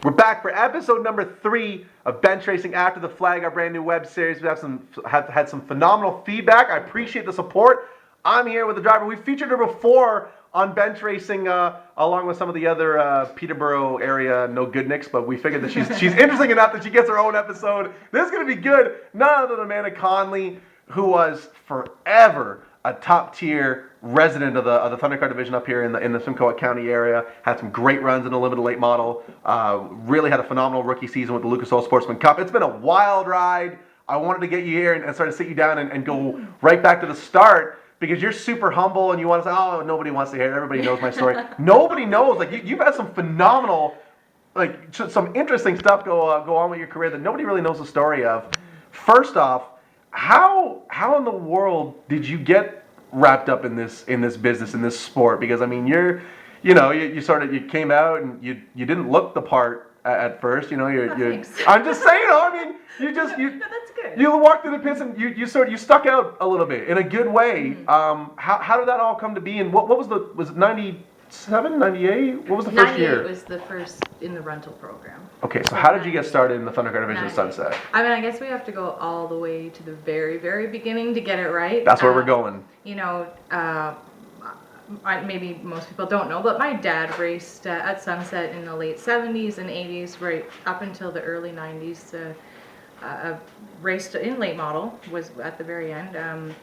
We're back for episode number 3 of Bench Racing After the Flag, our brand new web series. We have had some phenomenal feedback. I appreciate the support. I'm here with the driver. We've featured her before on bench racing, along with some of the other Peterborough area no good nicks, but we figured that she's interesting enough that she gets her own episode. This is going to be good. None other than Amanda Connolly, who was forever a top tier resident of the Thundercar division up here in the Simcoe County area. Had some great runs in the limited late model. Really had a phenomenal rookie season with the Lucas Oil Sportsman Cup. It's been a wild ride. I wanted to get you here and sort of sit you down and go right back to the start, because you're super humble and you want to say, oh, nobody wants to hear it. Everybody knows my story. Nobody knows. Like you've had some phenomenal, like some interesting stuff go on with your career that nobody really knows the story of. First off, how in the world did you get wrapped up in this business, in this sport? Because I mean, you came out and you didn't look the part at first. I'm just saying. No, that's good. You walked through the pits and you stuck out a little bit in a good way. Mm-hmm. How did that all come to be? And what was it 97, 98? What was the first year? 98 was the first in the rental program. Okay, so how did you get started in the Thundercar division of Sunset? I mean, I guess we have to go all the way to the very, very beginning to get it right. That's where we're going. Maybe most people don't know, but my dad raced at Sunset in the late 70s and 80s, right up until the early 90s. Raced in late model, was at the very end.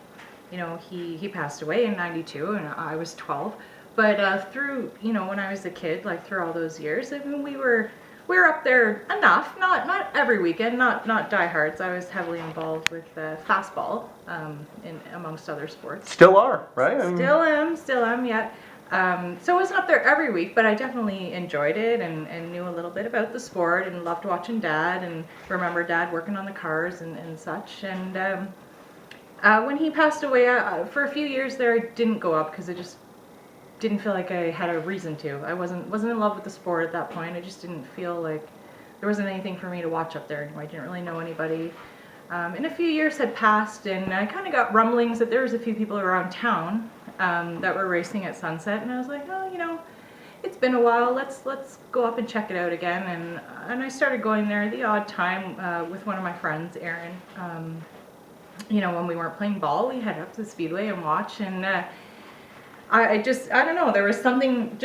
He passed away in 92 and I was 12. But through, when I was a kid, like through all those years, I mean, we were up there enough, not every weekend, not diehards. I was heavily involved with fastball, amongst other sports. Still are, right? Still am, yeah. So I wasn't up there every week, but I definitely enjoyed it and knew a little bit about the sport and loved watching Dad and remember Dad working on the cars and such. And when he passed away, for a few years there, I didn't go up because I just didn't feel like I had a reason to. I wasn't in love with the sport at that point. I just didn't feel like there wasn't anything for me to watch up there anymore. I didn't really know anybody. And a few years had passed, and I kind of got rumblings that there was a few people around town that were racing at Sunset, and I was like, oh, it's been a while. Let's go up and check it out again. And I started going there the odd time with one of my friends, Aaron. When we weren't playing ball, we head up to the Speedway and watch, and I don't know, there was something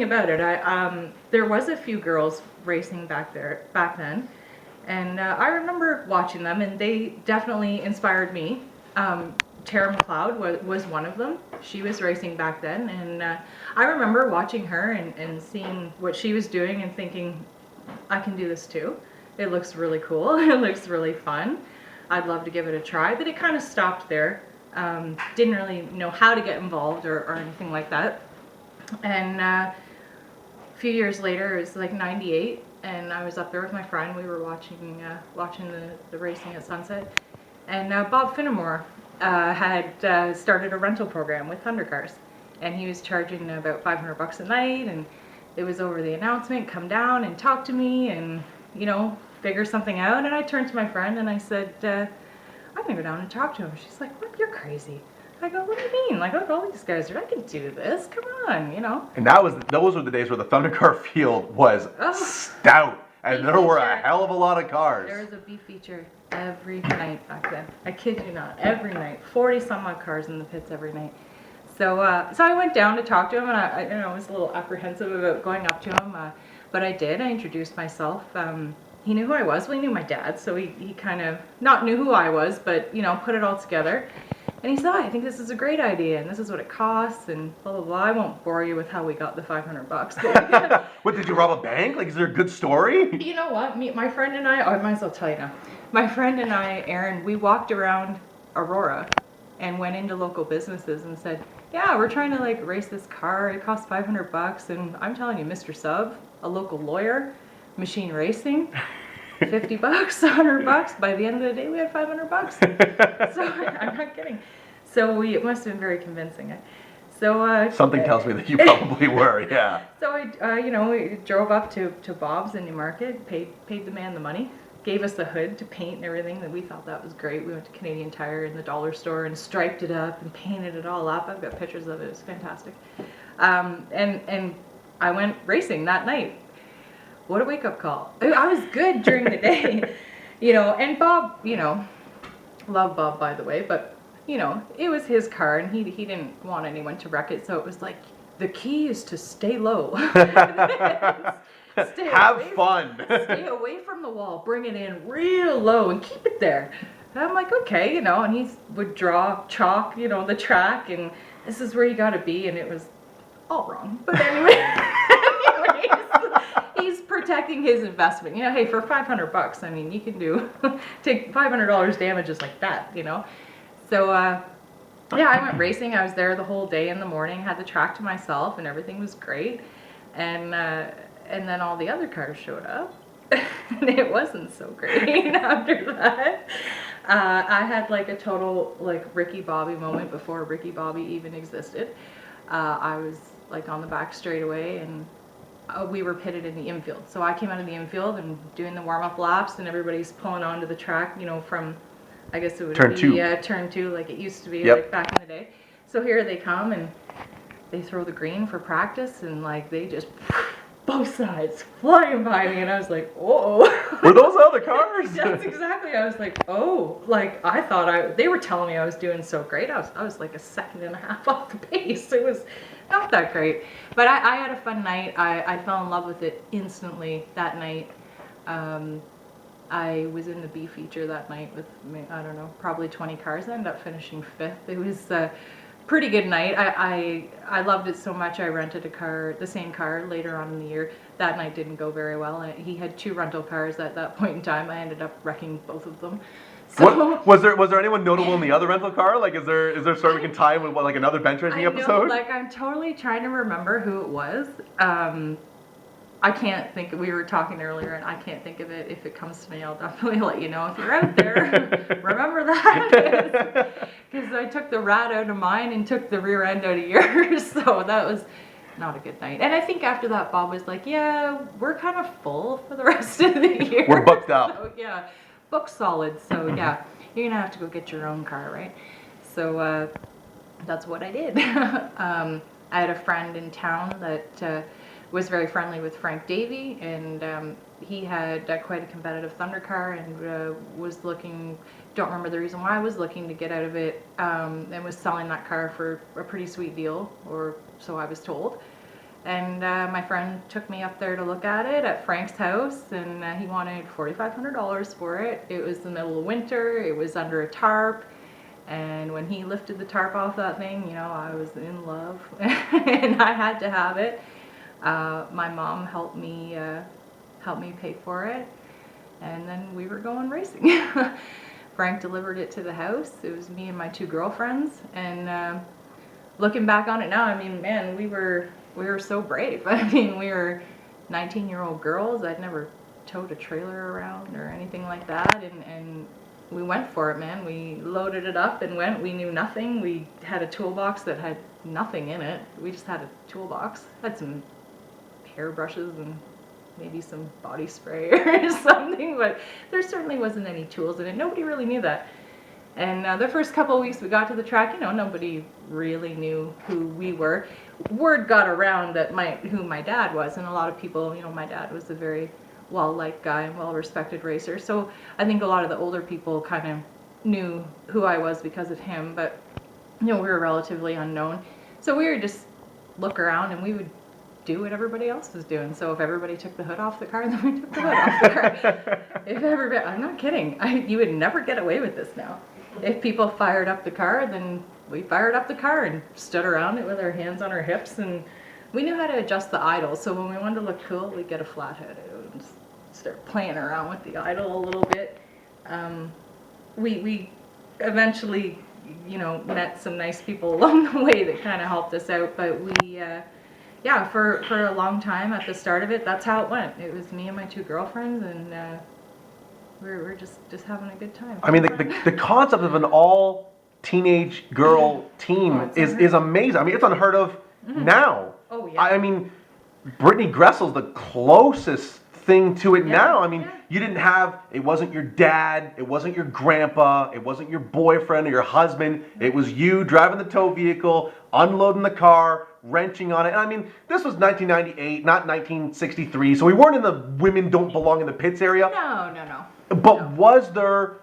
about it. There was a few girls racing back then, and I remember watching them, and they definitely inspired me. Tara McLeod was one of them. She was racing back then, and I remember watching her and seeing what she was doing and thinking, I can do this too. It looks really cool. It looks really fun. I'd love to give it a try, but it kind of stopped there. Didn't really know how to get involved or anything like that. And a few years later, it was like 98, and I was up there with my friend. We were watching the racing at Sunset, and Bob Finnemore had started a rental program with Thundercars, and he was charging about $500 a night, and it was over the announcement, come down and talk to me and figure something out. And I turned to my friend and I said, I'm gonna go down and talk to him. She's like, what? You're crazy. I go, what do you mean? Like, look, all these guys I can do this. Come on, And those were the days where the Thundercar field was stout, and there were a hell of a lot of cars. There was a B feature every night back then. I kid you not, every night. 40 some odd cars in the pits every night. So I went down to talk to him, and I was a little apprehensive about going up to him, but I did. I introduced myself. He knew who I was. Well, he knew my dad, so he kind of not knew who I was, but put it all together. And he said, I think this is a great idea, and this is what it costs, and blah blah blah. I won't bore you with how we got the $500. What, did you rob a bank? Like, is there a good story? You know what? My friend and I might as well tell you now. My friend and I, Aaron, we walked around Aurora and went into local businesses and said, yeah, we're trying to race this car. It costs $500, and I'm telling you, Mr. Sub, a local lawyer, machine racing, $50, $100. By the end of the day, we had $500. So I'm not kidding. So it must have been very convincing. So something tells me that you probably were, yeah. So we drove up to Bob's in Newmarket, paid the man the money, gave us the hood to paint and everything. That we thought that was great. We went to Canadian Tire in the dollar store and striped it up and painted it all up. I've got pictures of it. It was fantastic. And I went racing that night. what a wake-up call. I was good during the day, and Bob, love Bob, by the way, but, it was his car, and he didn't want anyone to wreck it, so it was like, the key is to stay low. Have fun. Stay away from the wall, bring it in real low, and keep it there. And I'm like, okay, and he would draw chalk, the track, and this is where you gotta be, and it was all wrong. But anyway, he's protecting his investment. Hey, for $500, I mean, you can take $500 damages like that, So, yeah, I went racing. I was there the whole day in the morning, had the track to myself, and everything was great. And then all the other cars showed up, and it wasn't so great after that. I had like a total like Ricky Bobby moment before Ricky Bobby even existed. I was like on the back straightaway, and we were pitted in the infield. So I came out of the infield and doing the warm-up laps, and everybody's pulling onto the track, from, I guess it would turn be two. Turn 2 like it used to be, Yep. like back in the day. So here they come, and they throw the green for practice, and like they just both sides flying by me, and I was like, oh. Were those other cars? That's exactly. I was like, oh, like I thought they were telling me I was doing so great. I was like a second and a half off the pace. It was not that great, but I had a fun night. I fell in love with it instantly that night. I was in the B feature that night with, I don't know, probably 20 cars. I ended up finishing 5th. It was a pretty good night. I loved it so much I rented a car, the same car, later on in the year. That night didn't go very well. He had 2 rental cars at that point in time. I ended up wrecking both of them. So, was there anyone notable in the other rental car? Like, is there a story we can tie in with like another bench racing episode? Like I'm totally trying to remember who it was. I can't think. We were talking earlier, and I can't think of it. If it comes to me, I'll definitely let you know. If you're out there, remember that, because I took the rat out of mine and took the rear end out of yours. So that was not a good night. And I think after that, Bob was like, "Yeah, we're kind of full for the rest of the year. We're booked up." So, yeah, booked solid. So yeah, you're gonna have to go get your own car, right? So that's what I did. I had a friend in town that was very friendly with Frank Davey, and he had quite a competitive Thunder car, and was looking, don't remember the reason why, I was looking to get out of it, and was selling that car for a pretty sweet deal, or so I was told. And my friend took me up there to look at it at Frank's house, and he wanted $4,500 for it. It was the middle of winter, it was under a tarp, and when he lifted the tarp off that thing, I was in love, and I had to have it. My mom helped me pay for it, and then we were going racing. Frank delivered it to the house. It was me and my 2 girlfriends, and looking back on it now, I mean, man, we were so brave. I mean, we were 19-year-old girls. I'd never towed a trailer around or anything like that, and we went for it, man. We loaded it up and went. We knew nothing. We had a toolbox that had nothing in it. We just had a toolbox. Had some hairbrushes and maybe some body spray or something, but there certainly wasn't any tools in it. Nobody really knew that. And the first couple of weeks we got to the track, nobody really knew who we were. Word got around that who my dad was, and a lot of people, my dad was a very well-liked guy and well-respected racer. So I think a lot of the older people kind of knew who I was because of him, but we were relatively unknown. So we would just look around, and we would do what everybody else was doing. So if everybody took the hood off the car, then we took the hood off the car. I'm not kidding. You would never get away with this now. If people fired up the car, then we fired up the car and stood around it with our hands on our hips, and we knew how to adjust the idle. So when we wanted to look cool, we'd get a flathead and start playing around with the idle a little bit. We eventually, met some nice people along the way that kind of helped us out, but for a long time at the start of it, that's how it went. It was me and my 2 girlfriends, and we're just having a good time. I mean, the concept of an all teenage girl team is amazing. I mean, it's unheard of now. Oh yeah. I mean, Brittany Gressel's the closest thing to it now. I mean, you didn't have, it wasn't your dad, it wasn't your grandpa, it wasn't your boyfriend or your husband. It was you driving the tow vehicle, unloading the car, wrenching on it. And I mean, this was 1998, not 1963, so we weren't in the women don't belong in the pits area. No. But was there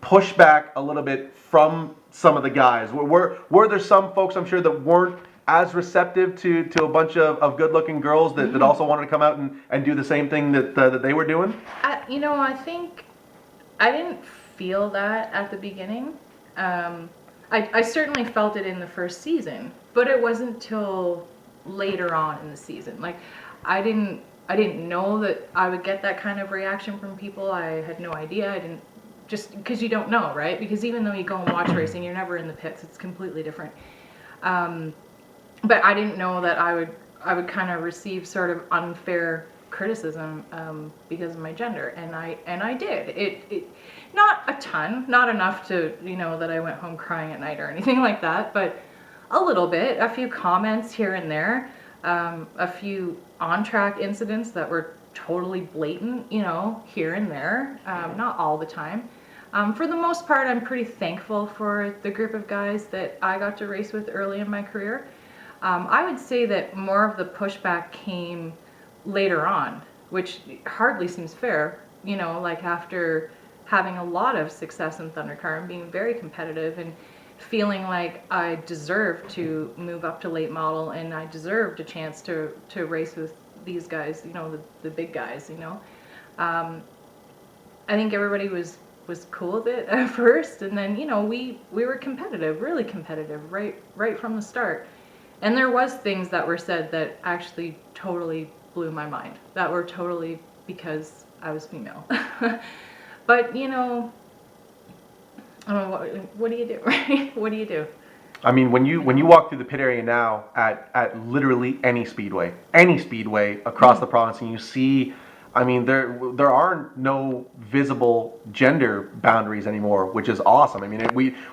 pushback a little bit from some of the guys? Were there some folks, I'm sure, that weren't as receptive to a bunch of good-looking girls that also wanted to come out and do the same thing that they were doing? I think I didn't feel that at the beginning. I certainly felt it in the first season, but it wasn't till later on in the season. Like, I didn't know that I would get that kind of reaction from people. I had no idea. I didn't, just because you don't know, right? Because even though you go and watch racing, you're never in the pits. It's completely different. But I didn't know that I would kind of receive sort of unfair criticism because of my gender, and I did. It not a ton, not enough to that I went home crying at night or anything like that, but a little bit, a few comments here and there, a few on-track incidents that were totally blatant, here and there, not all the time. For the most part, I'm pretty thankful for the group of guys that I got to race with early in my career. I would say that more of the pushback came later on, which hardly seems fair, like after having a lot of success in Thundercar and being very competitive and feeling like I deserved to move up to late model and I deserved a chance to race with these guys, the big guys, I think everybody was cool with it at first, and then we were competitive, really competitive, right from the start. And there was things that were said that actually totally blew my mind, that were totally because I was female. But I don't know, what do you do, right? What do you do? I mean, when you walk through the pit area now at literally any speedway across the province, and you see, I mean, there are no visible gender boundaries anymore, which is awesome. I mean,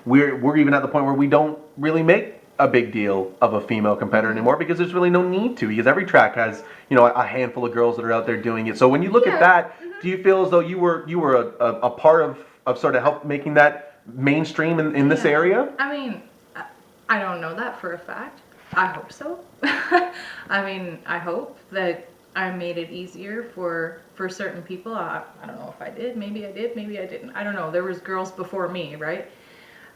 we're even at the point where we don't really make a big deal of a female competitor anymore because there's really no need to, because every track has a handful of girls that are out there doing it. So when you look at that, do you feel as though you were a part of sort of help making that mainstream in this area? I mean, I don't know that for a fact. I hope so. I mean, I hope that I made it easier for certain people. I don't know if I did. Maybe I did. Maybe I didn't. I don't know. There was girls before me, right?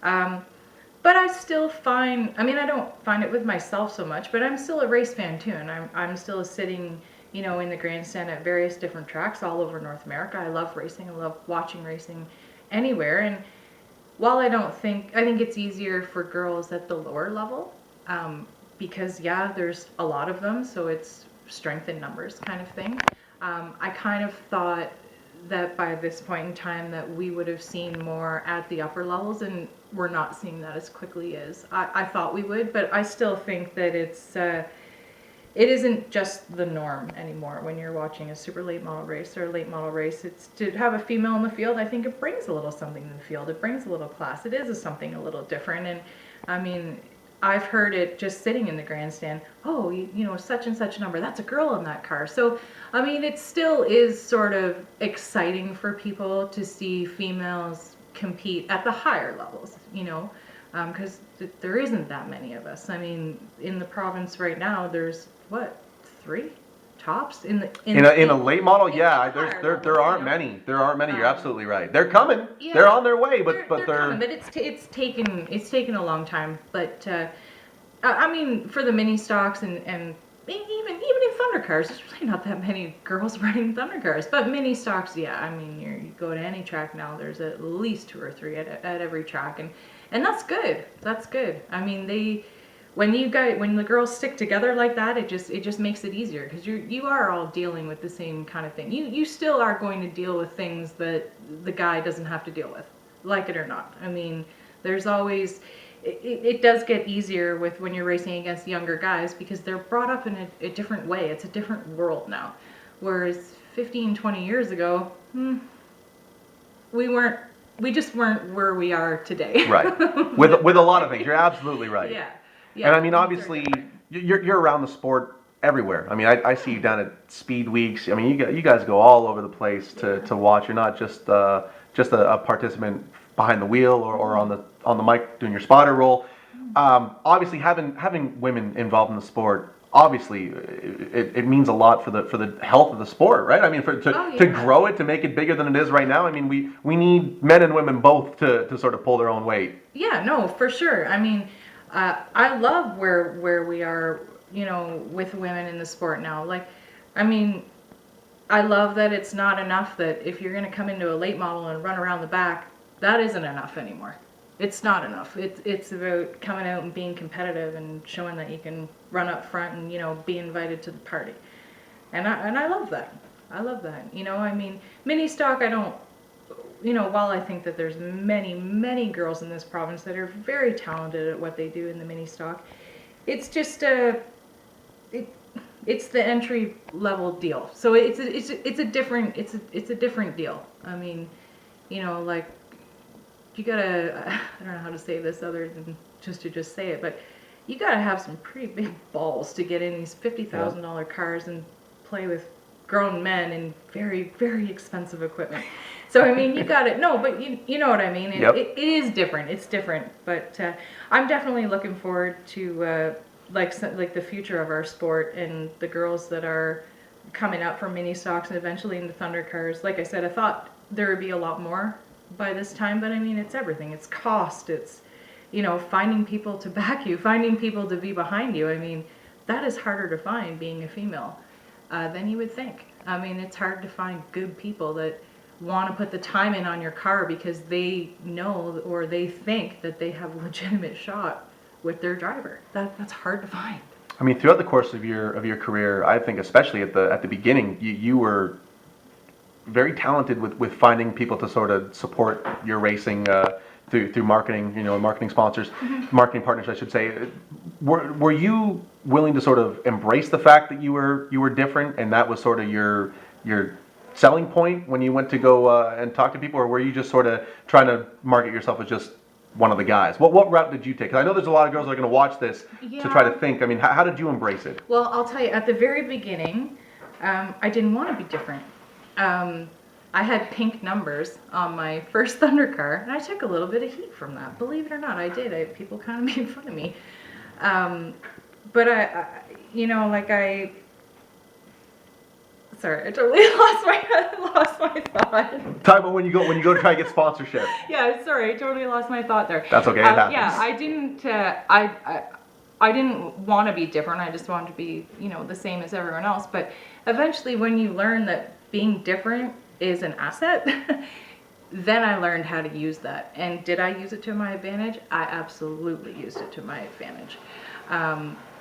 But I still find, I mean, I don't find it with myself so much, but I'm still a race fan too, and I'm still sitting, in the grandstand at various different tracks all over North America. I love racing. I love watching racing anywhere. And while I think it's easier for girls at the lower level, because there's a lot of them, so it's strength in numbers kind of thing. I kind of thought that by this point in time that we would have seen more at the upper levels, and we're not seeing that as quickly as I thought we would. But I still think that it isn't just the norm anymore when you're watching a super late model race or a late model race. It's to have a female in the field. I think it brings a little something to the field. It brings a little class. It is something a little different. And I mean, I've heard it just sitting in the grandstand. Oh, such and such a number. That's a girl in that car. So, I mean, it still is sort of exciting for people to see females compete at the higher levels, because there isn't that many of us. I mean, in the province right now, there's what, 3 tops in a late model. Yeah, there aren't many. There aren't many. You're absolutely right. They're coming. Yeah, they're on their way, but they're coming, but it's taken a long time. But I mean, for the mini stocks and even in Thundercars, there's really not that many girls running Thundercars. But mini stocks, yeah. I mean, you go to any track now, there's at least 2 or 3 at every track, and that's good. That's good. I mean, when the girls stick together like that, it just makes it easier, because you are all dealing with the same kind of thing. You still are going to deal with things that the guy doesn't have to deal with, like it or not. I mean, there's always. It does get easier when you're racing against younger guys, because they're brought up in a different way. It's a different world now. Whereas 15, 20 years ago, we just weren't where we are today. Right. With a lot of things. You're absolutely right. Yeah. And I mean, obviously, you're around the sport everywhere. I mean, I see you down at Speed Weeks. I mean, you guys go all over the place to watch. You're not just a participant behind the wheel or on the mic doing your spotter role. Obviously, having women involved in the sport, obviously, it means a lot for the health of the sport, right? I mean, to grow it, to make it bigger than it is right now. I mean, we need men and women both to sort of pull their own weight. Yeah, no, for sure. I mean, I love where we are, you know, with women in the sport now. Like, I mean, I love that it's not enough that if you're going to come into a late model and run around the back, that isn't enough anymore. It's not enough. It's about coming out and being competitive and showing that you can run up front and, you know, be invited to the party. And I love that. I love that. You know, I mean, mini stock, I don't, you know, while I think that there's many girls in this province that are very talented at what they do in the mini stock, it's just it's the entry level deal. So it's a different deal. I mean, you know, like, you gotta, I don't know how to say this other than just to say it, but you gotta have some pretty big balls to get in these $50,000 cars and play with grown men in very expensive equipment. So I mean, you got it. No, but you know what I mean. It is different. It's different. But I'm definitely looking forward to like the future of our sport and the girls that are coming up from mini stocks and eventually into thunder cars. Like I said, I thought there would be a lot more by this time, but I mean, it's everything. It's cost. It's, you know, finding people to back you, finding people to be behind you. I mean, that is harder to find being a female than you would think. I mean, it's hard to find good people that want to put the time in on your car because they know or they think that they have a legitimate shot with their driver. That's hard to find. I mean, throughout the course of your career, I think especially at the beginning, you were very talented with finding people to sort of support your racing through marketing, you know, marketing sponsors, marketing partners, I should say. Were you willing to sort of embrace the fact that you were different, and that was sort of your selling point when you went to go and talk to people, or were you just sort of trying to market yourself as just one of the guys? What route did you take? Because I know there's a lot of girls that are going to watch this to try to think. I mean, how did you embrace it? Well, I'll tell you, at the very beginning, I didn't want to be different. I had pink numbers on my first Thunder car, and I took a little bit of heat from that. Believe it or not, I did. People kind of made fun of me. But I, you know, like sorry, I totally lost my thought. Talk about when you go to try to get sponsorship. Yeah, sorry, I totally lost my thought there. That's okay. It happens. Yeah, I didn't. I didn't want to be different. I just wanted to be, you know, the same as everyone else. But eventually, when you learn that being different is an asset, then I learned how to use that. And did I use it to my advantage? I absolutely used it to my advantage.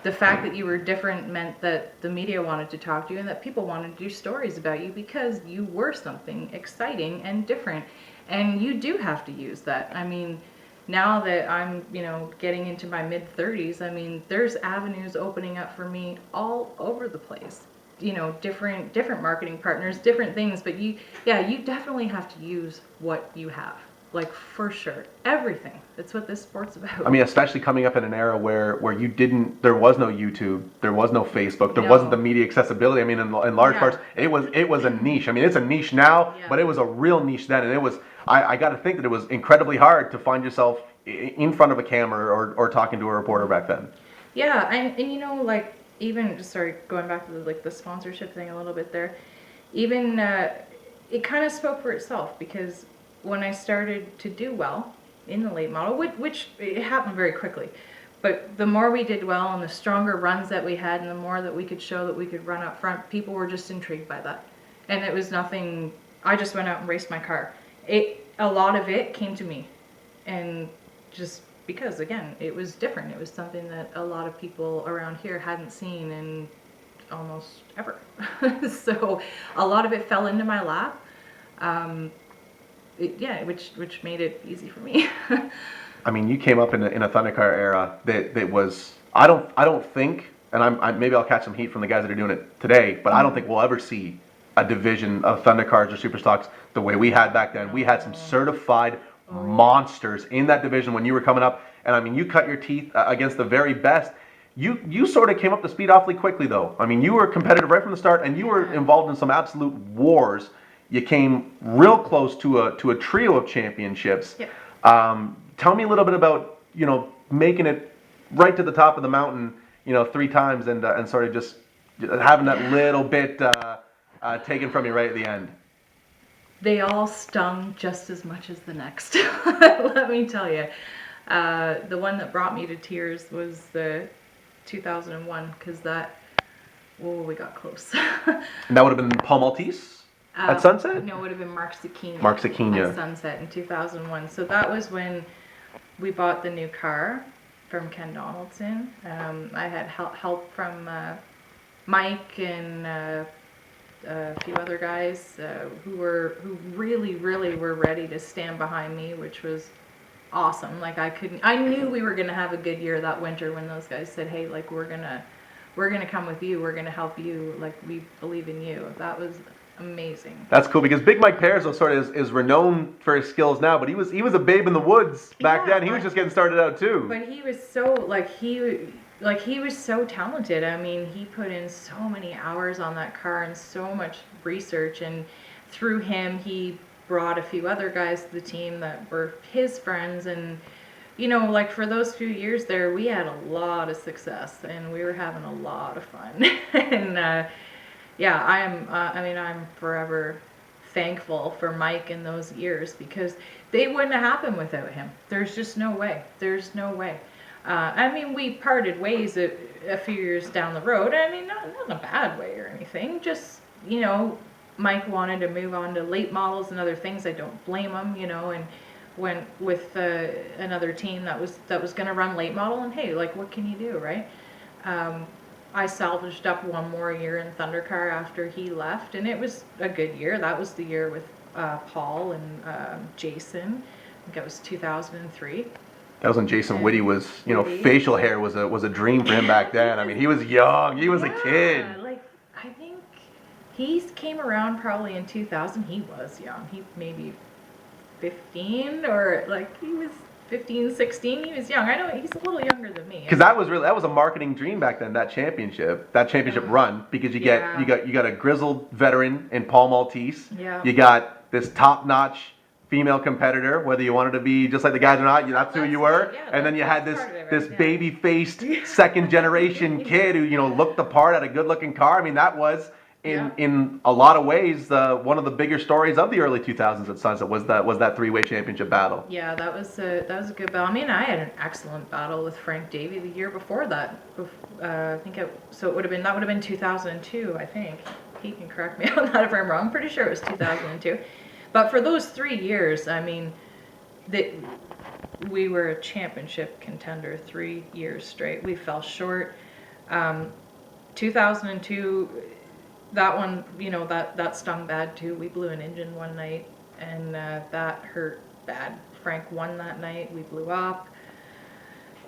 The fact that you were different meant that the media wanted to talk to you and that people wanted to do stories about you because you were something exciting and different. And you do have to use that. I mean, now that I'm, you know, getting into my mid-30s, I mean, there's avenues opening up for me all over the place. You know, different marketing partners, different things, but you definitely have to use what you have, like, for sure. Everything. That's what this sport's about. I mean, especially coming up in an era where there was no YouTube, there was no Facebook, there wasn't the media accessibility. I mean, in large parts, it was a niche. I mean, it's a niche now, but it was a real niche then, and it was. I got to think that it was incredibly hard to find yourself in front of a camera or talking to a reporter back then. Yeah, and you know, like, even, sorry, going back to the sponsorship thing a little bit there, even it kind of spoke for itself, because when I started to do well in the late model, which it happened very quickly, but the more we did well and the stronger runs that we had and the more that we could show that we could run up front, people were just intrigued by that. And it was nothing, I just went out and raced my car. A lot of it came to me, and just because, again, it was different. It was something that a lot of people around here hadn't seen in almost ever. So a lot of it fell into my lap, which made it easy for me. I mean, you came up in a Thundercar era that was, I don't think, and maybe I'll catch some heat from the guys that are doing it today, but I don't think we'll ever see a division of Thundercars or Superstocks the way we had back then. We had some certified monsters in that division when you were coming up, and I mean, you cut your teeth against the very best. You sort of came up to speed awfully quickly, though. I mean, you were competitive right from the start, and you were involved in some absolute wars. You came real close to a trio of championships. Yep. Tell me a little bit about, you know, making it right to the top of the mountain, 3 times, and sort of just having that little bit taken from you right at the end. They all stung just as much as the next. Let me tell you. The one that brought me to tears was the 2001, because we got close. And that would have been Paul Maltese at Sunset? No, it would have been Mark Sakina. Mark Sakina. At Sunset in 2001. So that was when we bought the new car from Ken Donaldson. I had help from Mike and a few other guys who really were ready to stand behind me, which was awesome. Like I knew we were gonna have a good year that winter when those guys said, "Hey, like we're gonna come with you. We're gonna help you. Like we believe in you." That was amazing. That's cool, because Big Mike Perzo sort of is renowned for his skills now, but he was a babe in the woods back then. He was just getting started out too. But he was so he was so talented. I mean, he put in so many hours on that car and so much research, and through him he brought a few other guys to the team that were his friends, and like for those few years there, we had a lot of success and we were having a lot of fun. And yeah, I'm forever thankful for Mike in those years, because they wouldn't have happened without him. There's just no way. There's no way. I mean, we parted ways a few years down the road. I mean, not in a bad way or anything. Just, Mike wanted to move on to late models and other things. I don't blame him, and went with another team that was going to run late model. And hey, like, what can you do, right? I salvaged up one more year in Thundercar after he left, and it was a good year. That was the year with Paul and Jason. I think it was 2003. That was when Jason Whitty was, facial hair was a dream for him back then. I mean, he was young. He was a kid. Like, I think he came around probably in 2000. He was young. He maybe 15, or like he was 15, 16. He was young. I know he's a little younger than me. Because that was a marketing dream back then. That championship run, because you got a grizzled veteran in Paul Maltese. Yeah. You got this top-notch female competitor, whether you wanted to be just like the guys or not, that's who you were. Yeah, and then you had this yeah. baby-faced second-generation kid who looked the part, had a good-looking car. I mean, that was in a lot of ways one of the bigger stories of the early 2000s at Sunset was that three-way championship battle. Yeah, that was a good battle. I mean, I had an excellent battle with Frank Davey the year before that. I think it would have been 2002. I think he can correct me on that if I'm wrong. I'm pretty sure it was 2002. But for those 3 years, I mean, we were a championship contender 3 years straight. We fell short. 2002, that one, that stung bad too. We blew an engine one night, and that hurt bad. Frank won that night. We blew up.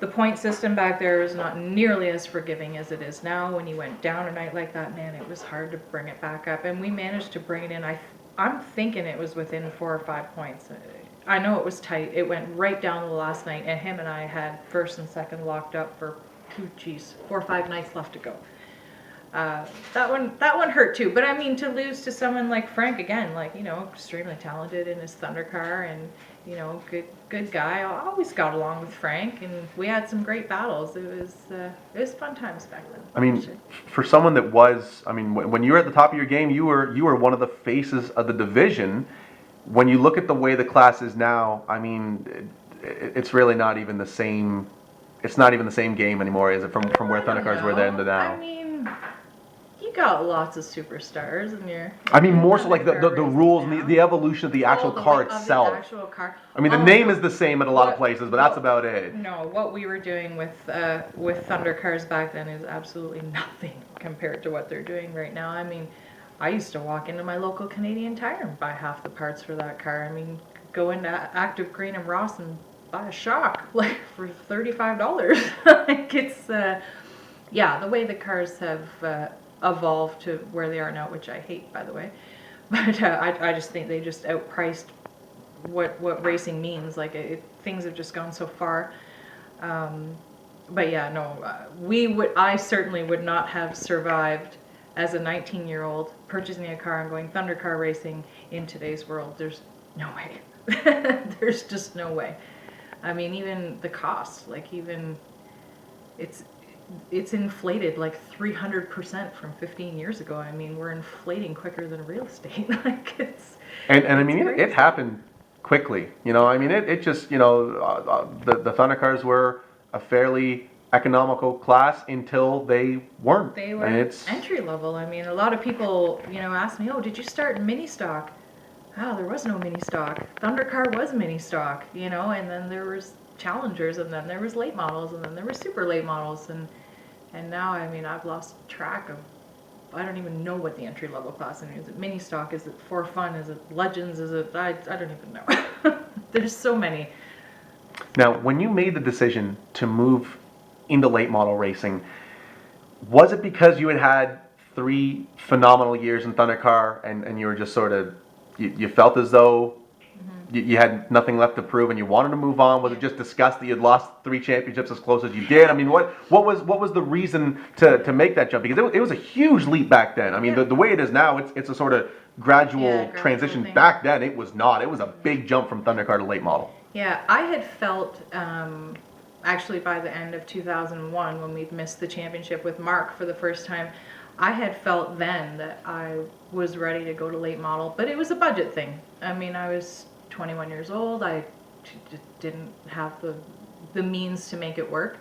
The point system back there was not nearly as forgiving as it is now. When you went down a night like that, man, it was hard to bring it back up. And we managed to bring it in. I'm thinking it was within 4 or 5 points. I know it was tight. It went right down the last night, and him and I had first and second locked up for 4 or 5 nights left to go. That one hurt too. But I mean, to lose to someone like Frank again, like, extremely talented in his Thundercar, and good guy. I always got along with Frank, and we had some great battles. It was fun times back then. I mean, for someone that was, when you were at the top of your game, you were one of the faces of the division. When you look at the way the class is now, I mean, it's really not even the same. It's not even the same game anymore, is it? From where Thundercars were then to now. I mean, you got lots of superstars in your. I mean, more so like the rules and the evolution of the actual car itself. The actual car. I mean, the name is the same at a lot of places, but that's about it. No, what we were doing with Thundercars back then is absolutely nothing compared to what they're doing right now. I mean, I used to walk into my local Canadian Tire and buy half the parts for that car. I mean, go into Active Green and Ross and buy a shock, like, for $35. Like, it's, the way the cars have evolved to where they are now, which I hate, by the way. But I just think they just outpriced what racing means. Like, things have just gone so far. But yeah, no, I certainly would not have survived as a 19-year-old purchasing a car and going Thundercar racing in today's world. There's no way. There's just no way. I mean, even the cost, like, even it's inflated like 300% from 15 years ago. I mean, we're inflating quicker than real estate. Like And I it's mean, crazy. it happened quickly. You know, I mean, it just, you know, the Thunder cars were a fairly economical class until they weren't. They And were entry level. I mean, a lot of people, ask me, "Oh, did you start in mini stock?" Oh, there was no mini stock. Thundercar was mini stock, and then there was Challengers, and then there was late models, and then there were super late models, and now, I mean, I've lost track of. I don't even know what the entry level class is. Is it mini stock? Is it for fun? Is it legends? Is it? I don't even know. There's so many. now, when you made the decision to move into late model racing, was it because you had had 3 phenomenal years in Thundercar and you were just sort of, you felt as though you had nothing left to prove and you wanted to move on? Was it just disgust that you'd lost 3 championships as close as you did? I mean, what was the reason to make that jump? Because it was a huge leap back then. I mean, the way it is now, it's a sort of gradual transition. Thing. Back then, it was not. It was a big jump from Thundercar to late model. Yeah, I had felt, actually by the end of 2001, when we missed the championship with Mark for the first time, I had felt then that I was ready to go to late model, but it was a budget thing. I mean, I was 21 years old. I just didn't have the means to make it work.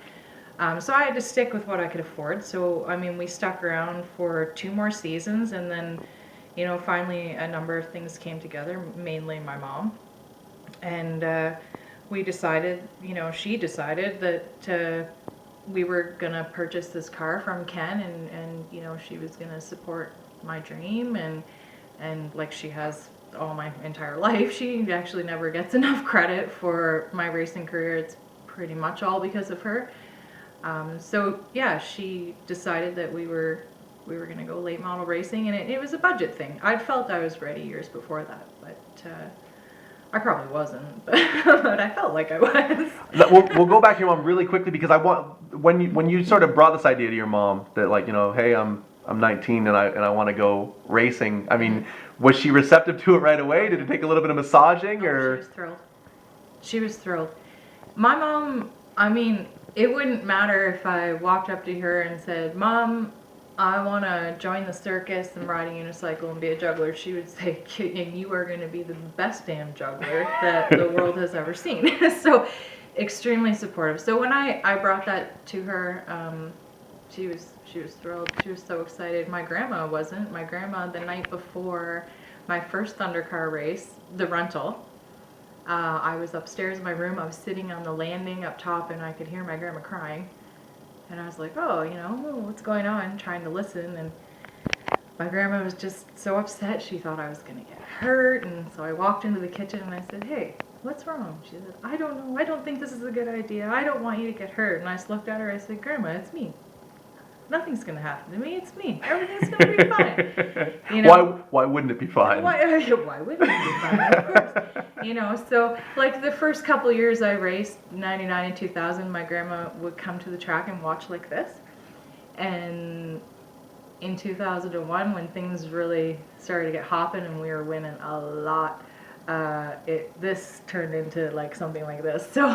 So I had to stick with what I could afford. So, I mean, we stuck around for 2 more seasons, and then, finally a number of things came together, mainly my mom. And we decided, she decided that we were going to purchase this car from Ken, and she was going to support my dream, and like she has all my entire life. She actually never gets enough credit for my racing career. It's pretty much all because of her. So yeah, she decided that we were going to go late model racing, and it was a budget thing. I felt I was ready years before that, but I probably wasn't, but I felt like I was. We'll go back to your mom really quickly, because I want, when you sort of brought this idea to your mom that, like, hey, I'm 19 and I want to go racing. I mean, was she receptive to it right away? Did it take a little bit of massaging, or? She was thrilled. She was thrilled. My mom, I mean, it wouldn't matter if I walked up to her and said, "Mom, I want to join the circus and ride a unicycle and be a juggler." She would say, "You are going to be the best damn juggler that the world has ever seen." So, extremely supportive. So when I brought that to her, she was thrilled. She was so excited. My grandma wasn't. My grandma, the night before my first Thundercar race, the rental, I was upstairs in my room. I was sitting on the landing up top, and I could hear my grandma crying. And I was like, "Oh, what's going on?" Trying to listen, and my grandma was just so upset. She thought I was going to get hurt, and so I walked into the kitchen and I said, "Hey, what's wrong?" She said, "I don't know. I don't think this is a good idea. I don't want you to get hurt." And I just looked at her. I said, "Grandma, it's me. Nothing's going to happen to me. It's me. Everything's going to be fine." Why wouldn't it be fine? Why wouldn't it be fine? Of course. So like the first couple years I raced, 99 and 2000, my grandma would come to the track and watch like this. And in 2001, when things really started to get hopping and we were winning a lot, this turned into like something like this. So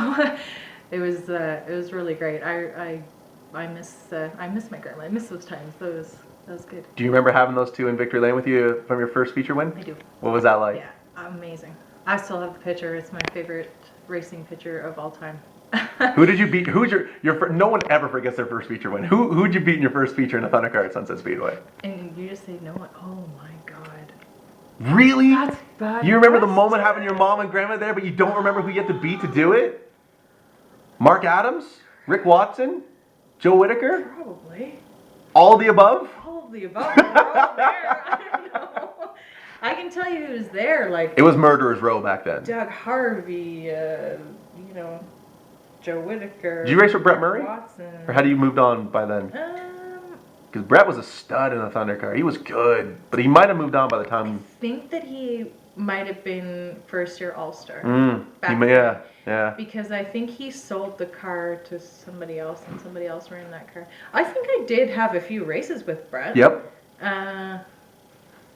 it was really great. I miss my grandma. I miss those times. That was good. Do you remember having those two in Victory Lane with you from your first feature win? I do. What was that like? Yeah, amazing. I still have the picture. It's my favorite racing picture of all time. Who did you beat? Who's your no one ever forgets their first feature win. Who'd you beat in your first feature in a Thundercar at Sunset Speedway? And you just say no one. Oh my God. Really? That's bad. You remember the moment having your mom and grandma there, but you don't remember who you had to beat to do it? Mark Adams? Rick Watson? Joe Whitaker? Probably. All of the above? All of the above. We're all there. I don't know. I can tell you who's there. Like It was Murderer's Row back then. Doug Harvey. Joe Whitaker. Did you race with Brett Murray? Watson. Or had you moved on by then? Because Brett was a stud in a Thundercar. He was good, but he might have moved on by the time. I think that he might have been first year All-Star. Yeah. Because I think he sold the car to somebody else, and somebody else ran that car. I think I did have a few races with Brett. Yep.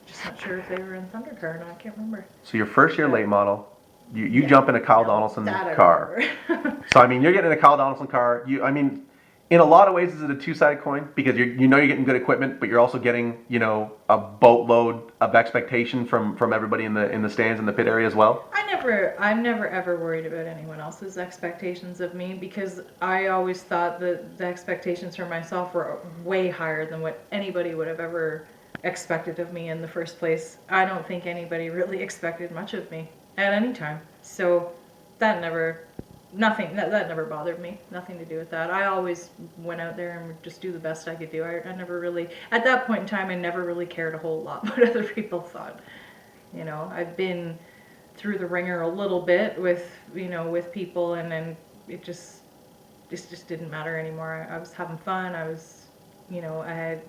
Just not sure if they were in Thundercar or not. I can't remember. So your first year late model, you jump in a Kyle Donaldson That I car. remember. So I mean, you're getting in a Kyle Donaldson car. In in a lot of ways, is it a two-sided coin? Because you know you're getting good equipment, but you're also getting, you know, a boatload of expectation from everybody in the stands in the pit area as well. I'm never ever worried about anyone else's expectations of me, because I always thought that the expectations for myself were way higher than what anybody would have ever expected of me in the first place. I don't think anybody really expected much of me at any time. So that never bothered me. Nothing to do with that. I always went out there and would just do the best I could do. I never really, at that point in time, I never really cared a whole lot what other people thought. You know, I've been through the ringer a little bit with, you know, with people, and then it just didn't matter anymore. I was having fun. I was, you know, I had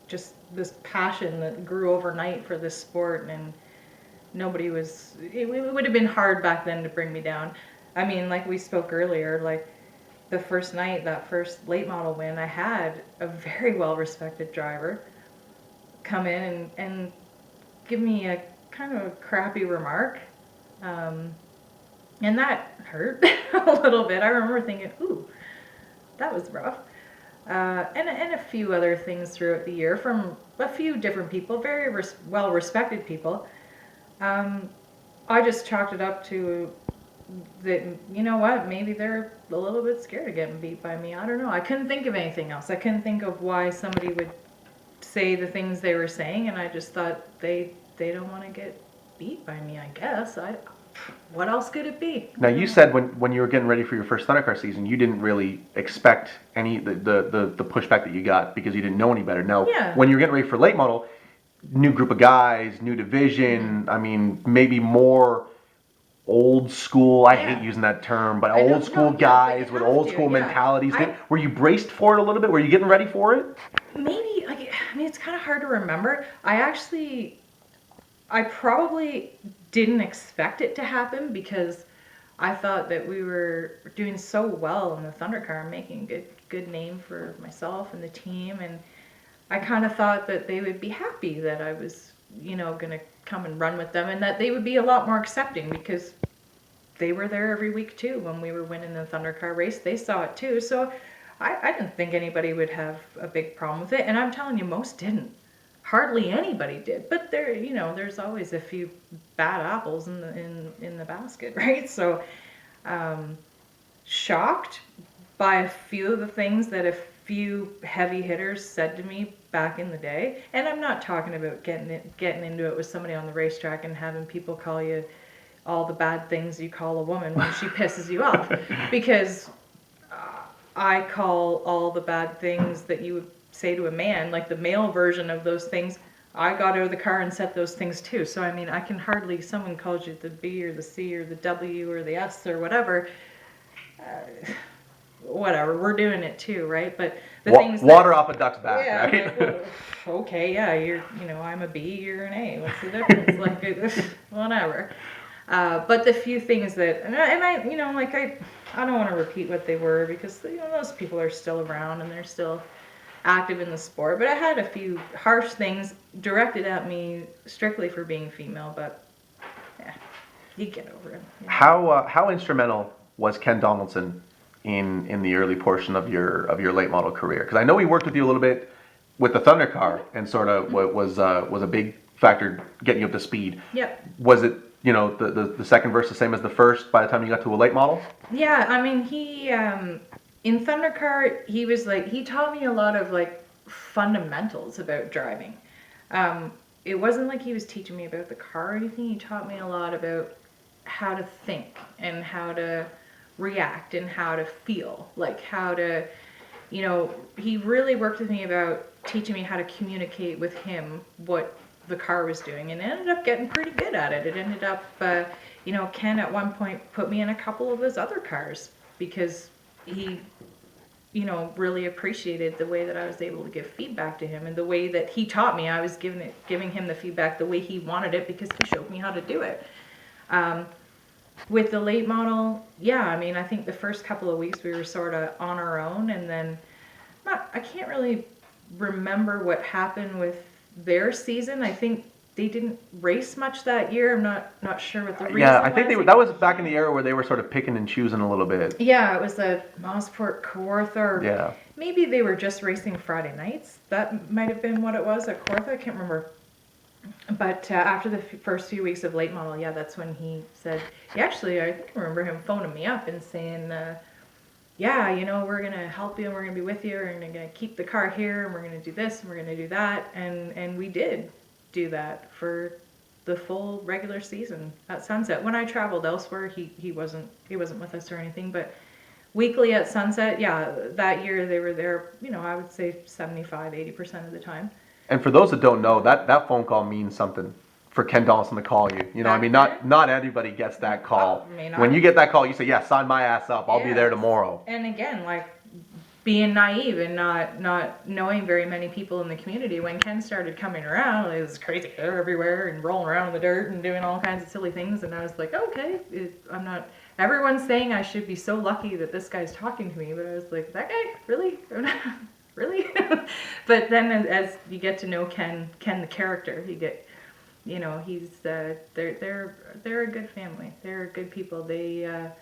just this passion that grew overnight for this sport, and nobody was, it would have been hard back then to bring me down. I mean, like we spoke earlier, like the first night, that first late model win, I had a very well-respected driver come in and give me a kind of a crappy remark. And that hurt a little bit. I remember thinking, ooh, that was rough. And a few other things throughout the year from a few different people, very well-respected people. I just chalked it up to that, you know what, maybe they're a little bit scared of getting beat by me. I don't know. I couldn't think of anything else. I couldn't think of why somebody would say the things they were saying, and I just thought they don't want to get beat by me, I guess. What else could it be? Now, you said when you were getting ready for your first Thundercar season, you didn't really expect any the pushback that you got because you didn't know any better. Now, Yeah. when you're getting ready for late model, new group of guys, new division, I mean, maybe more old school, I hate using that term, but old school guys with old school mentalities. Were you braced for it a little bit? Were you getting ready for it? Maybe, like, I mean, it's kind of hard to remember. I probably didn't expect it to happen because I thought that we were doing so well in the Thundercar, making a good name for myself and the team, and I kind of thought that they would be happy that I was, you know, going to come and run with them, and that they would be a lot more accepting because they were there every week too. When we were winning the Thundercar race, they saw it too. So I didn't think anybody would have a big problem with it, and I'm telling you, most didn't. Hardly anybody did, but there, you know, there's always a few bad apples in the basket, right? So, shocked by a few of the things that a few heavy hitters said to me back in the day, and I'm not talking about getting into it with somebody on the racetrack and having people call you all the bad things you call a woman when she pisses you off, because I call all the bad things that you would say to a man, like the male version of those things, I got out of the car and said those things too. So I mean, I can hardly, someone calls you the B or the C or the W or the S or whatever, whatever, we're doing it too, right? But the things water off a duck's back, yeah, right? like, well, okay, yeah, you know, I'm a B, you're an A. What's the difference? Like, whatever. But the few things that, and I, you know, like I don't want to repeat what they were because, you know, those people are still around and they're still active in the sport. But I had a few harsh things directed at me strictly for being female, but yeah, you get over it. You know? How instrumental was Ken Donaldson in the early portion of your late model career? Because I know he worked with you a little bit with the Thundercar and sort of was a big factor getting you up to speed. Yep. Was it, you know, the second verse the same as the first by the time you got to a late model? Yeah, I mean, he in Thundercar, he was like, he taught me a lot of like fundamentals about driving. It wasn't like he was teaching me about the car or anything. He taught me a lot about how to think and how to react and how to feel, like how to, you know, he really worked with me about teaching me how to communicate with him what the car was doing, and ended up getting pretty good at it. It ended up, you know, Ken at one point put me in a couple of his other cars because he, you know, really appreciated the way that I was able to give feedback to him, and the way that he taught me, I was giving him the feedback the way he wanted it because he showed me how to do it. With the late model, yeah, I mean, I think the first couple of weeks we were sort of on our own, and then I can't really remember what happened with their season. I think they didn't race much that year. I'm not sure what the reason Yeah, I think was. that was back in the era where they were sort of picking and choosing a little bit. Yeah, it was a Mosport Kawartha, or Yeah. maybe they were just racing Friday nights. That might have been what it was at Kawartha. I can't remember. But after the first few weeks of late model, yeah, that's when he said, actually, I think I remember him phoning me up and saying, yeah, you know, we're going to help you and we're going to be with you and we're going to keep the car here and we're going to do this and we're going to do that. And we did do that for the full regular season at Sunset. When I traveled elsewhere, he wasn't with us or anything, but weekly at Sunset, yeah, that year they were there, you know, I would say 75-80% of the time. And for those that don't know, that phone call means something for Ken Dawson to call you. You know, I mean, not everybody gets that call. I mean, when you get that call, you say, yeah, sign my ass up. I'll be there tomorrow. And again, like being naive and not knowing very many people in the community, when Ken started coming around, it was crazy. They're everywhere and rolling around in the dirt and doing all kinds of silly things. And I was like, okay, I'm not, everyone's saying I should be so lucky that this guy's talking to me. But I was like, that guy? Really? Really? But then as you get to know Ken the character, you get, you know, he's they're a good family. They're good people. They're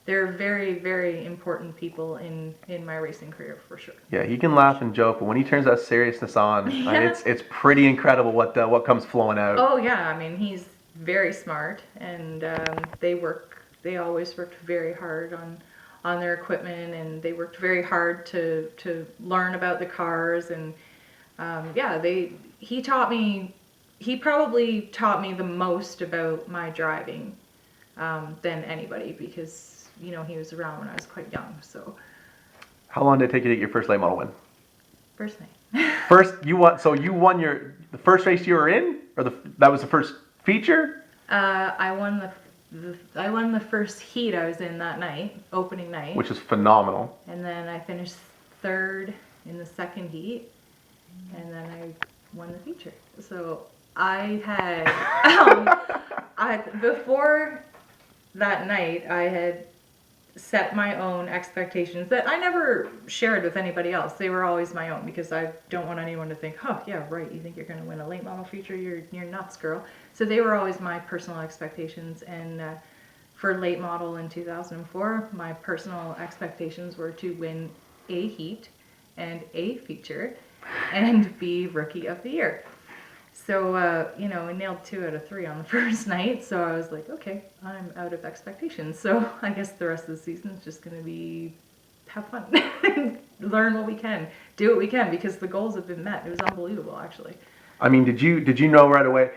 very, very important people in my racing career for sure. Yeah, he can laugh and joke, but when he turns that seriousness on, Yeah. it's pretty incredible what comes flowing out. Oh yeah, I mean he's very smart, and they always worked very hard on their equipment, and they worked very hard to learn about the cars, and he probably taught me the most about my driving than anybody, because you know he was around when I was quite young. So How long did it take you to get your first late model win? first night. You won the first race you were in, or that was the first feature? I won the first heat I was in that night, opening night. Which is phenomenal. And then I finished third in the second heat, and then I won the feature. So I had, before that night, I had set my own expectations that I never shared with anybody else. They were always my own, because I don't want anyone to think, oh yeah, right, you think you're going to win a late model feature, you're nuts, girl. So they were always my personal expectations. And for late model in 2004, my personal expectations were to win a heat and a feature and be rookie of the year. So, you know, we nailed 2 out of 3 on the first night. So I was like, okay, I'm out of expectations. So I guess the rest of the season is just going to be have fun, learn what we can, do what we can, because the goals have been met. It was unbelievable, actually. I mean, did you know right away,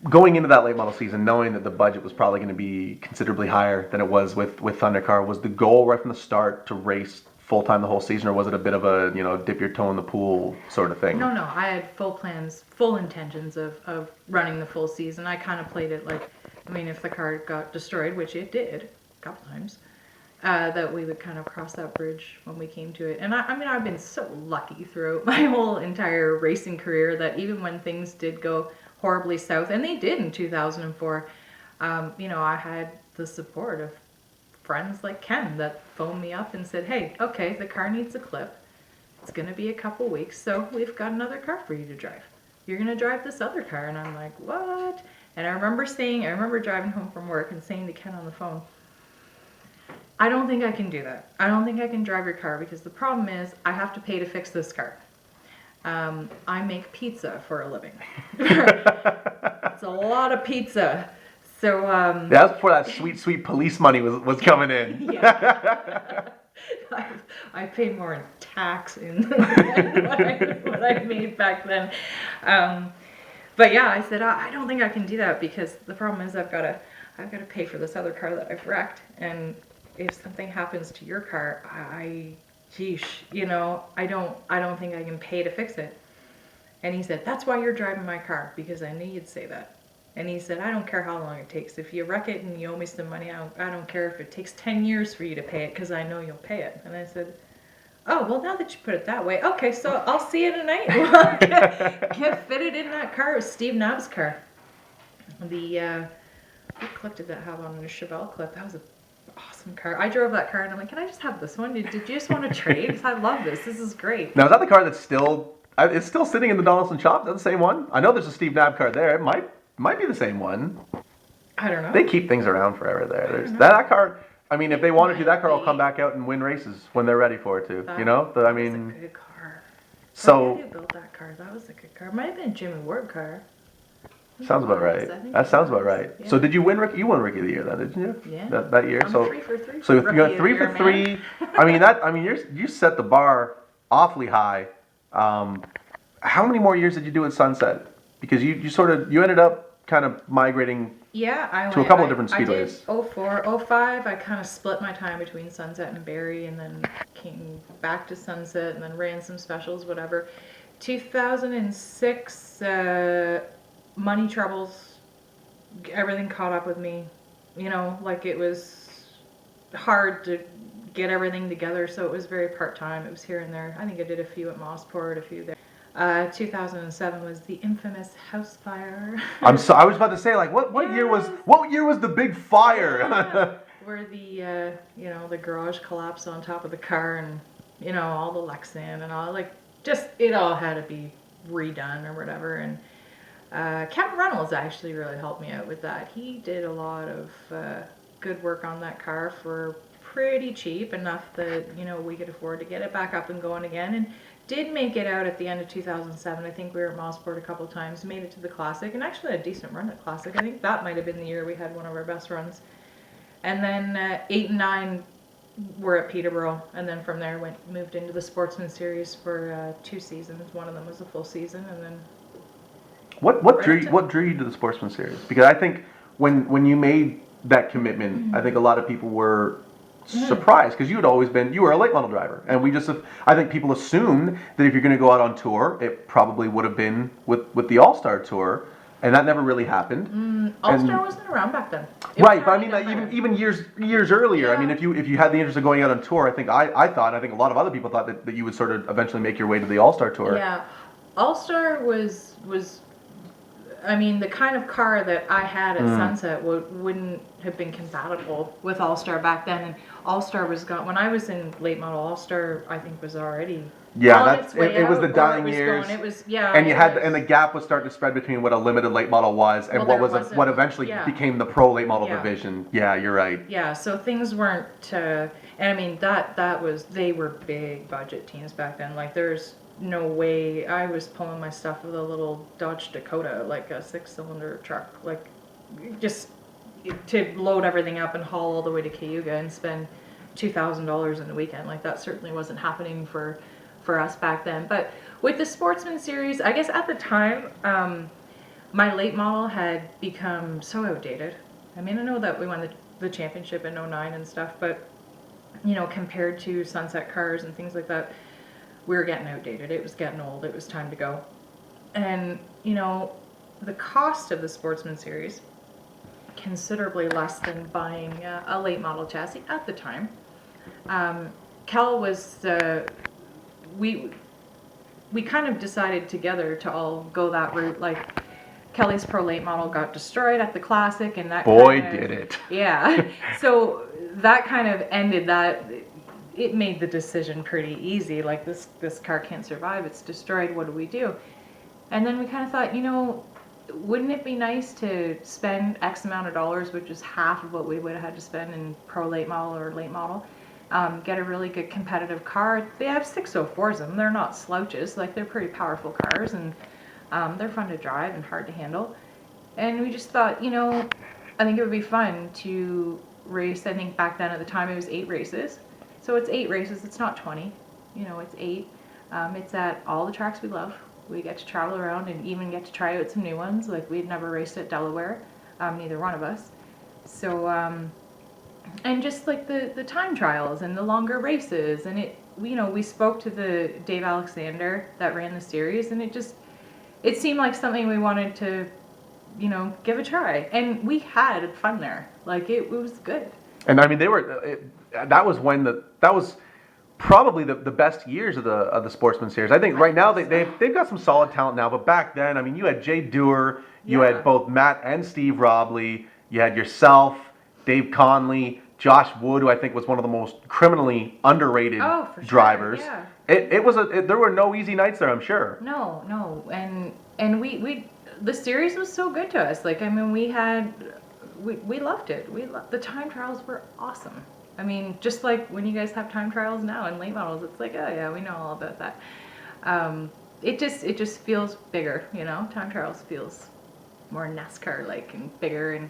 going into that late model season, knowing that the budget was probably going to be considerably higher than it was with Thundercar, was the goal right from the start to race full-time the whole season, or was it a bit of a, you know, dip your toe in the pool sort of thing? No, I had full plans, full intentions of running the full season. I kind of played it like, I mean, if the car got destroyed, which it did a couple times, that we would kind of cross that bridge when we came to it. And I mean, I've been so lucky throughout my whole entire racing career that even when things did go horribly south, and they did in 2004, you know, I had the support of friends like Ken that phoned me up and said, hey, okay, the car needs a clip. It's going to be a couple weeks, so we've got another car for you to drive. You're going to drive this other car. And I'm like, what? And I remember driving home from work and saying to Ken on the phone, I don't think I can do that. I don't think I can drive your car, because the problem is I have to pay to fix this car. I make pizza for a living. It's a lot of pizza. So that was before that sweet police money was coming in. Yeah. I pay more in tax than what I made back then. But yeah, I said I don't think I can do that, because the problem is I've got to pay for this other car that I've wrecked, and if something happens to your car, you know, I don't think I can pay to fix it. And he said, that's why you're driving my car, because I knew you'd say that. And he said, I don't care how long it takes. If you wreck it and you owe me some money, I don't care if it takes 10 years for you to pay it, because I know you'll pay it. And I said, oh, well, now that you put it that way, okay, so I'll see you tonight. Get fitted in that car. It was Steve Knapp's car. What clip did that have on it? A Chevelle clip. That was an awesome car. I drove that car and I'm like, can I just have this one? Did you just want to trade? Because I love this. This is great. Now, is that the car that's still It's still sitting in the Donaldson shop. Is that the same one? I know there's a Steve Knapp car there. It might be the same one. I don't know. They keep things around forever there. There's that car. I mean, if they want to do that car, will come back out and win races when they're ready for it to. That You know, I was mean, a good car. so Who built that car? That was a good car. Might have been a Jimmy Ward car. sounds about right. That sounds about right. Yeah. So did you win? You won Rookie of the Year, then, didn't you? Yeah. That year. I'm So 3 for 3. so Rookie you're of the 3 Year, for 3. I mean you set the bar awfully high. How many more years did you do at Sunset? Because you ended up kind of migrating. Yeah, I went to a couple of different I speedways. did 04, 05. I kind of split my time between Sunset and Barrie, and then came back to Sunset, and then ran some specials, whatever. 2006, money troubles, everything caught up with me. You know, like it was hard to get everything together, so it was very part-time. It was here and there. I think I did a few at Mossport, a few there. 2007 was the infamous house fire. I was about to say, like, what year was the big fire? Yeah. Where the the garage collapsed on top of the car, and all the Lexan and all, like, just it all had to be redone or whatever. And Kevin Reynolds actually really helped me out with that. He did a lot of good work on that car for pretty cheap, enough that we could afford to get it back up and going again, and did make it out at the end of 2007. I think we were at Mossport a couple times, made it to the Classic, and actually had a decent run at Classic. I think that might have been the year we had one of our best runs. And then 8 and 9 were at Peterborough, and then from there moved into the Sportsman Series for 2 seasons. One of them was a full season, and then What drew you to the Sportsman Series? Because I think when you made that commitment, I think a lot of people were surprised, because you were a late model driver, and I think people assumed that if you're going to go out on tour, it probably would have been with the All-Star Tour, and that never really happened. All-Star wasn't around back then. Right, but I mean, like, even years earlier. Yeah. I mean, if you had the interest of going out on tour, I think I think a lot of other people thought that you would sort of eventually make your way to the All-Star Tour. Yeah, All-Star was I mean, the kind of car that I had at Sunset wouldn't have been compatible with All-Star back then. And All-Star was gone. When I was in late model, All-Star, I think, was already it was the dying years. It was, and the gap was starting to spread between what a limited late model was and what eventually became the pro late model division. Yeah, you're right. Yeah, so things weren't, and I mean, they were big budget teams back then. Like, there's no way I was pulling my stuff with a little Dodge Dakota, like a 6-cylinder truck, like, just to load everything up and haul all the way to Cayuga and spend $2,000 in a weekend. Like, that certainly wasn't happening for us back then. But with the Sportsman Series, I guess at the time, my late model had become so outdated. I mean, I know that we won the championship in 09 and stuff, but compared to Sunset cars and things like that, we were getting outdated. It was getting old. It was time to go. And, the cost of the Sportsman Series, considerably less than buying a late model chassis at the time. Kel was, we kind of decided together to all go that route. Like, Kelly's Pro Late Model got destroyed at the Classic, and that did it. Yeah. So that kind of ended that. It made the decision pretty easy. Like, this car can't survive. It's destroyed. What do we do? And then we kind of thought, wouldn't it be nice to spend X amount of dollars, which is half of what we would have had to spend in Pro Late Model or Late Model, get a really good competitive car. They have 604s in them. They're not slouches. Like, they're pretty powerful cars, and they're fun to drive and hard to handle. And we just thought, I think it would be fun to race. I think back then at the time it was 8 races. So it's 8 races, it's not 20, it's 8. It's at all the tracks we love. We get to travel around and even get to try out some new ones. Like, we'd never raced at Delaware, neither one of us. So, and just like the time trials and the longer races, and we spoke to the Dave Alexander that ran the series, and it seemed like something we wanted to, give a try. And we had fun there. Like, it was good. And I mean, that was probably the best years of the Sportsman Series. I think right now they've got some solid talent now, but back then, I mean, you had Jay Dewar, you had both Matt and Steve Robley, you had yourself, Dave Conley, Josh Wood, who I think was one of the most criminally underrated Oh, for sure, drivers. yeah. There were no easy nights there, I'm sure. No, and we the series was so good to us. Like, I mean, we loved it. The time trials were awesome. I mean, just like when you guys have time trials now in late models, it's like, oh yeah, we know all about that. It just feels bigger, you know. Time trials feels more NASCAR-like and bigger. And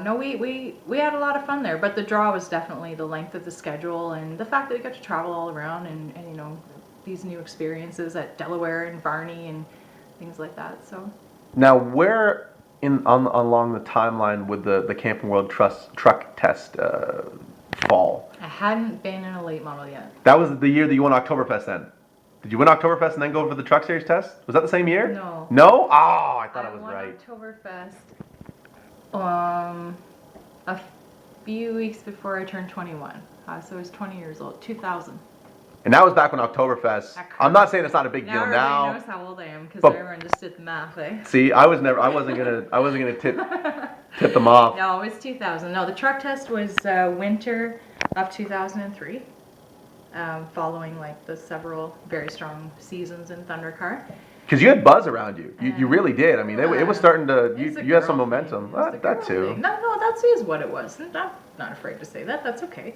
no, we had a lot of fun there. But the draw was definitely the length of the schedule and the fact that we got to travel all around and you know, these new experiences at Delaware and Barney and things like that. So Now, where along the timeline would the Camping World truck test fall? I hadn't been in a late model yet. That was the year that you won Oktoberfest then. Did you win Oktoberfest and then go for the Truck Series test? Was that the same year? No. No? Oh, I thought I was won right. Oktoberfest a few weeks before I turned 21. So I was 20 years old, 2000. And that was back when Oktoberfest. I'm not saying it's not a big deal Now now. everybody knows how old I am because But- everyone just did the math, eh? See, I wasn't gonna tip them off. No, it was 2000. No, the truck test was winter of 2003, following like the several very strong seasons in Thundercar. Because you had buzz around you. You really did. I mean, it was starting to. It's a You had some girl momentum. thing. It's a That girl too. thing. No, that is what it was. I'm not afraid to say that. That's okay.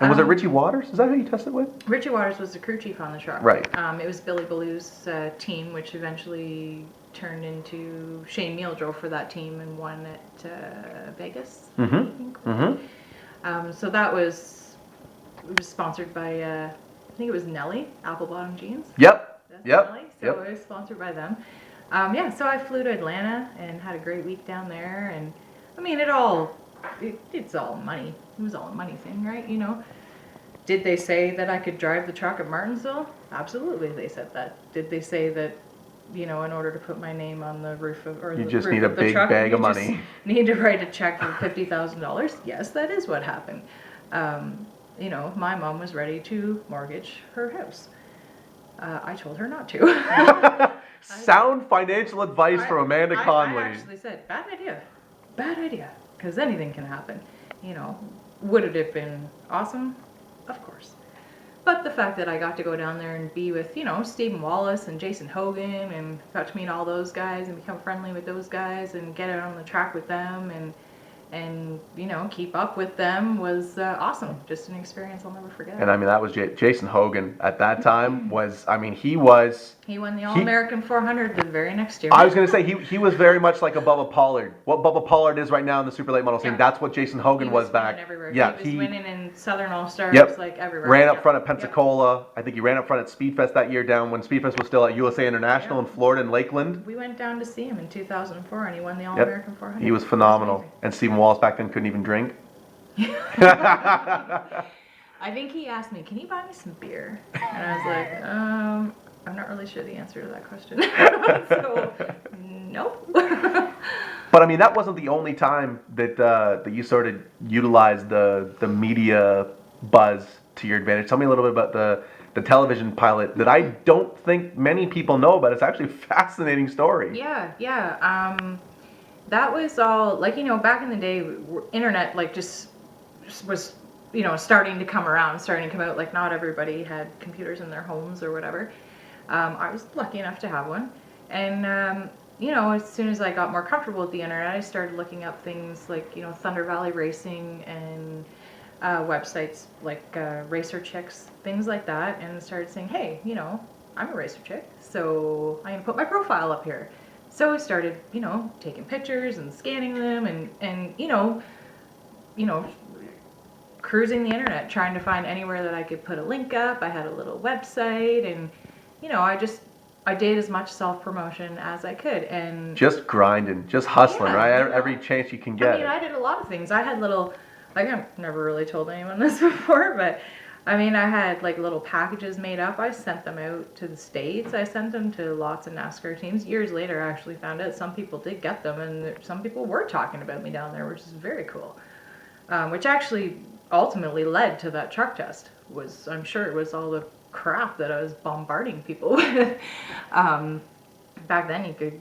And was it Richie Waters? Is that who you tested with? Richie Waters was the crew chief on the truck. Right. It was Billy Ballew's team, which eventually turned into Shane Neal drove for that team and won at Vegas. Mm-hmm. I think. Mm-hmm. So it was sponsored by I think it was Nelly Apple Bottom Jeans. Yep. That's Yep. Nelly. So Yep. it was sponsored by them. So I flew to Atlanta and had a great week down there. And I mean, it's all money. It was all a money thing, right? You know. Did they say that I could drive the truck at Martinsville? Absolutely, they said that. Did they say that, you know, in order to put my name on the roof of You just need a big bag of money. Need to write a check for $50,000? Yes, that is what happened. You know, my mom was ready to mortgage her house. I told her not to. Sound financial advice from Amanda Connolly. I actually said, bad idea, because anything can happen. You know, would it have been awesome? Of course. But the fact that I got to go down there and be with, you know, Stephen Wallace and Jason Hogan and got to meet all those guys and become friendly with those guys and get out on the track with them and you know, keep up with them was awesome. Just an experience I'll never forget. And I mean, that was Jason Hogan at that time he was... He won the All-American 400 the very next year. I was going to say, he was very much like a Bubba Pollard. What Bubba Pollard is right now in the super late model scene, that's what Jason Hogan was back. Everywhere. Yeah, he was winning in Southern All-Stars, like everywhere. Ran up front at Pensacola. I think he ran up front at Speedfest that year down when Speedfest was still at USA International in Florida and Lakeland. We went down to see him in 2004 and he won the All-American 400. He was phenomenal. And Stephen Wallace back then couldn't even drink. I think he asked me, can you buy me some beer? And I was like, I'm not really sure the answer to that question. So, nope. But I mean, that wasn't the only time that you sort of utilized the media buzz to your advantage. Tell me a little bit about the television pilot that I don't think many people know about. It's actually a fascinating story. Yeah. That was all, like, you know, back in the day, internet, like, just was, you know, starting to come out. Like, not everybody had computers in their homes or whatever. I was lucky enough to have one. And, you know, as soon as I got more comfortable with the internet, I started looking up things like, you know, Thunder Valley Racing and websites like Racer Chicks, things like that, and started saying, hey, you know, I'm a racer chick, so I'm gonna put my profile up here. So I started, you know, taking pictures and scanning them and you know, cruising the internet, trying to find anywhere that I could put a link up. I had a little website and, you know, I did as much self-promotion as I could. And just grinding, just hustling, right? You know, Every chance you can get. I mean, I did a lot of things. I had little, like, I've never really told anyone this before, but I mean, I had like little packages made up. I sent them out to the States. I sent them to lots of NASCAR teams. Years later, I actually found out some people did get them, and some people were talking about me down there, which is very cool. Which actually ultimately led to that truck test. I'm sure it was all the crap that I was bombarding people with. Back then, you could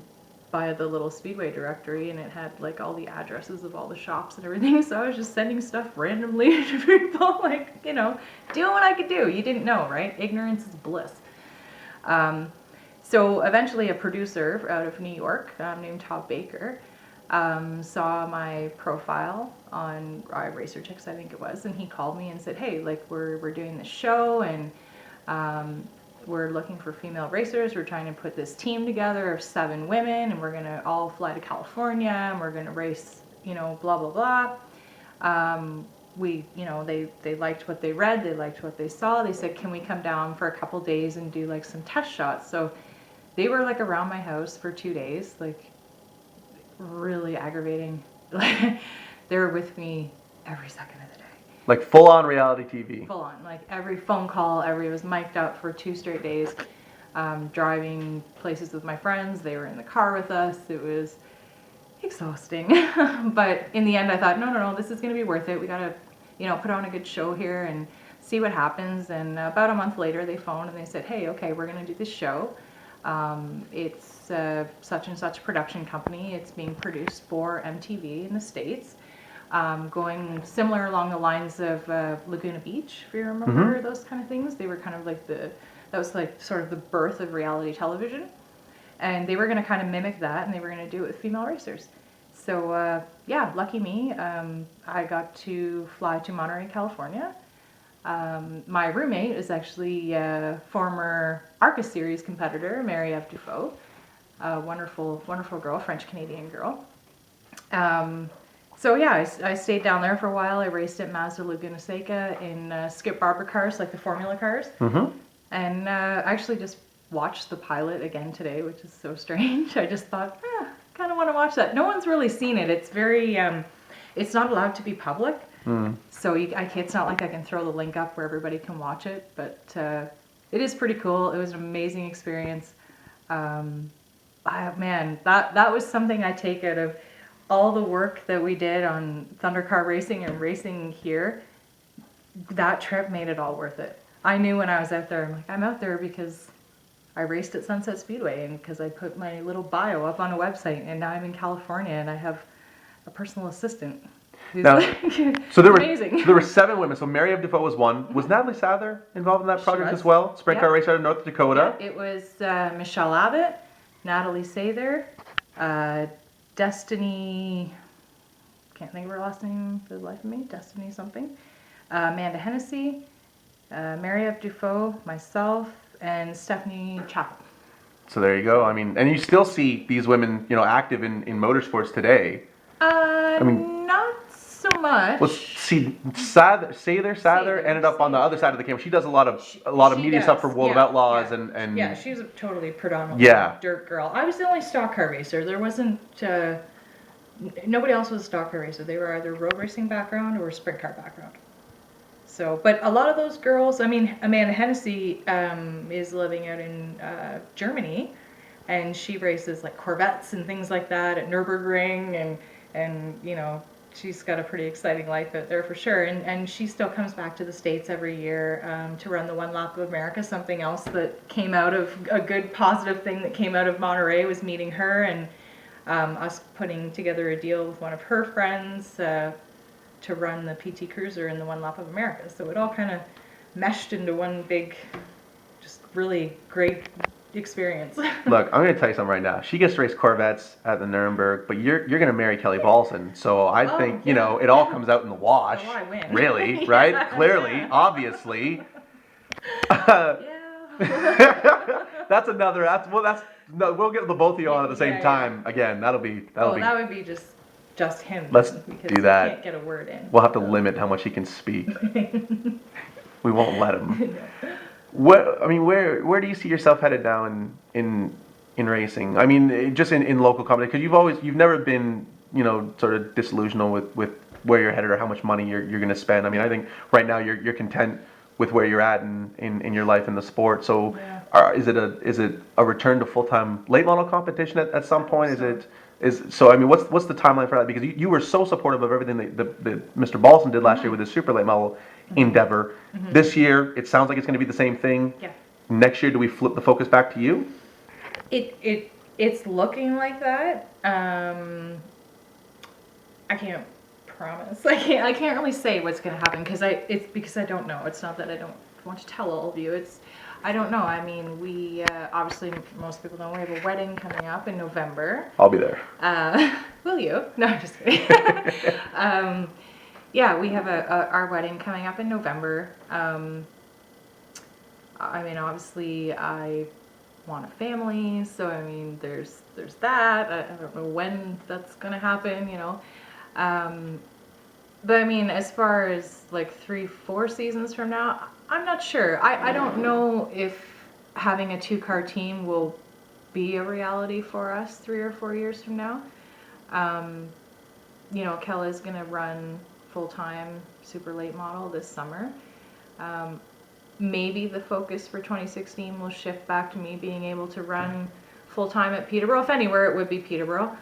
via the little Speedway directory, and it had like all the addresses of all the shops and everything. So I was just sending stuff randomly to people, like, you know, doing what I could do. You didn't know, right? Ignorance is bliss. So eventually a producer out of New York named Todd Baker saw my profile on Racer Chicks, I think it was, and he called me and said, hey, like, we're doing this show, and we're looking for female racers. We're trying to put this team together of 7 women, and we're going to all fly to California, and we're going to race, you know, blah, blah, blah. You know, they liked what they read, they liked what they saw. They said, can we come down for a couple days and do like some test shots? So they were like around my house for 2 days, like really aggravating. They were with me every second of the day. Like full-on reality TV. Full on, like every phone call, it was mic'd up for 2 straight days. Driving places with my friends, they were in the car with us. It was exhausting, but in the end I thought, no, this is going to be worth it. We got to, you know, put on a good show here and see what happens. And about a month later they phoned and they said, hey, okay, we're going to do this show. It's such and such production company. It's being produced for MTV in the States. Going similar along the lines of Laguna Beach, if you remember those kind of things. They were kind of like that was like sort of the birth of reality television. And they were going to kind of mimic that, and they were going to do it with female racers. So yeah, lucky me, I got to fly to Monterey, California. My roommate is actually a former ARCA series competitor, Marie-Eve Dufault, a wonderful, wonderful girl, French-Canadian girl. So yeah, I stayed down there for a while. I raced at Mazda Laguna Seca in Skip Barber cars, like the Formula cars. And actually just watched the pilot again today, which is so strange. I just thought, kind of want to watch that. No one's really seen it. It's very, it's not allowed to be public. So it's not like I can throw the link up where everybody can watch it, but it is pretty cool. It was an amazing experience. Man, that was something I take out of all the work that we did on Thundercar racing and racing here. That trip made it all worth it. I knew when I was out there, I'm like, I'm out there because I raced at Sunset Speedway and because I put my little bio up on a website, and now I'm in California and I have a personal assistant. Now, so there amazing. There were 7 women. So Marie-Eve Dufault was one. Was Natalie Sather involved in that project as well? Sprint car racer out of North Dakota. Yeah, it was Michelle Abbott, Natalie Sather, Destiny, can't think of her last name for the life of me, Destiny something, Amanda Connolly, Marie-Eve Dufault, myself, and Stephanie Chappell. So there you go. I mean, and you still see these women, you know, active in motorsports today. I mean, not so much. Well, see, Sather ended up on the other side of the camera. She does a lot of media stuff for World of Outlaws and yeah, she's a totally predominantly dirt girl. I was the only stock car racer. There wasn't nobody else was a stock car racer. They were either road racing background or sprint car background. So, but a lot of those girls, I mean, Amanda Connolly is living out in Germany, and she races like Corvettes and things like that at Nürburgring, and you know, she's got a pretty exciting life out there for sure. And she still comes back to the States every year to run the One Lap of America. Something else that came out of a good positive thing that came out of Monterey was meeting her and us putting together a deal with one of her friends to run the PT Cruiser in the One Lap of America. So it all kind of meshed into one big, just really great experience. Look, I'm going to tell you something right now. She gets to race Corvettes at the Nuremberg, but you're going to marry Kelly Balson. So I think, you know, it all comes out in the wash. Oh, I win. Really, right? Clearly, obviously. We'll get the both of you on at the same time. Again, that'll be. That would be just him. Let's because do that. He can't get a word in. We'll have to limit how much he can speak. We won't let him. Where do you see yourself headed now in racing? I mean, just in local competition, because you've never been, you know, sort of disillusional with where you're headed or how much money you're going to spend. I mean, I think right now you're content with where you're at in your life in the sport. So, is it a return to full-time late model competition at some point? So I mean, what's the timeline for that? Because you were so supportive of everything that Mr. Balson did last year with his super late model endeavor. This year, it sounds like it's going to be the same thing. Yeah. Next year, do we flip the focus back to you? It It's looking like that. I can't promise. I can't really say what's gonna happen it's because I don't know. It's not that I don't want to tell all of you. I don't know. I mean, we obviously most people know we have a wedding coming up in November. I'll be there. Will you? No, I'm just kidding. Yeah, we have our wedding coming up in November. I mean, obviously, I want a family, so I mean, there's that. I don't know when that's gonna happen, you know. But I mean, as far as like 3-4 seasons from now, I'm not sure. I don't know if having a 2-car team will be a reality for us 3 or 4 years from now. You know, Kella's gonna run full-time super late model this summer. Maybe the focus for 2016 will shift back to me being able to run full-time at Peterborough. If anywhere, it would be Peterborough.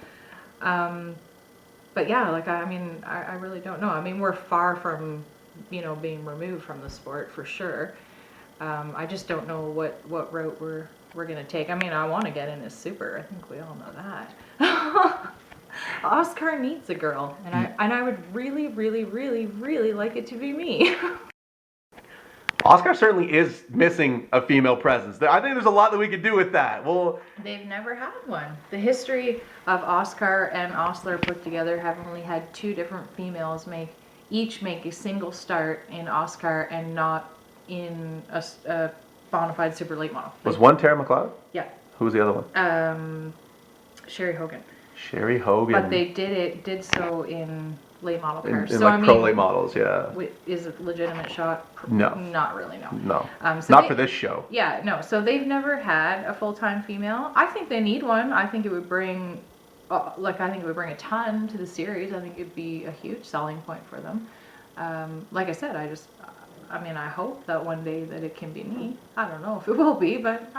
But yeah, like, I mean, I really don't know. I mean, we're far from, you know, being removed from the sport for sure. I just don't know what route we're gonna take. I mean, I want to get in as super. I think we all know that. Oscar needs a girl, and I would really, really, really, really like it to be me. Oscar certainly is missing a female presence. I think there's a lot that we could do with that. Well, they've never had one. The history of Oscar and Osler put together have only had 2 different females each make a single start in Oscar and not in a bona fide super late model. Was one Tara McLeod? Yeah. Who was the other one? Sherry Hogan. Sherry Hogan. But they did so in late model cars. In So like I mean, pro late models, yeah. Is it a legitimate shot? No. Not really, no. No. Not for this show. Yeah, no. So they've never had a full-time female. I think they need one. I think it would bring, I think it would bring a ton to the series. I think it'd be a huge selling point for them. Like I said, I mean, I hope that one day that it can be me. I don't know if it will be, but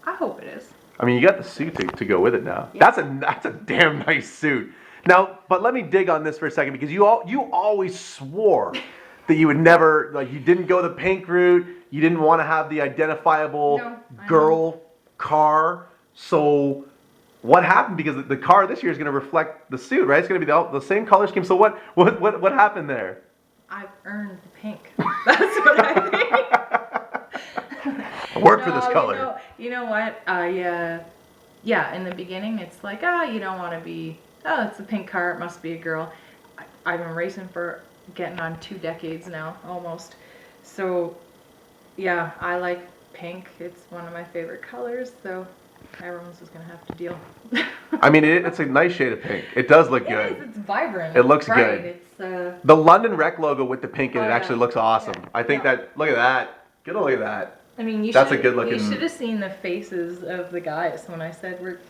I hope it is. I mean, you got the suit to go with it now. Yeah. That's a damn nice suit. Now, but let me dig on this for a second, because you always swore that you would never, like, you didn't go the pink route. You didn't want to have the identifiable girl car. So what happened? Because the car this year is going to reflect the suit, right? It's going to be the same color scheme. So what happened there? I've earned the pink. That's what I think. I work for this color. You know what? Yeah, in the beginning, it's like, you don't want to be, it's a pink car, it must be a girl. I've been racing for getting on 2 decades now, almost. So, yeah, I like pink. It's one of my favorite colors, so everyone's just going to have to deal. I mean, it's a nice shade of pink. It does look good. It is, it's vibrant. It looks bright. good. It's, the London Rec logo with the pink in it actually looks awesome. Yeah. I think that, look at that. Get a look at that. I mean, that's a good looking. You should have seen the faces of the guys when I said we're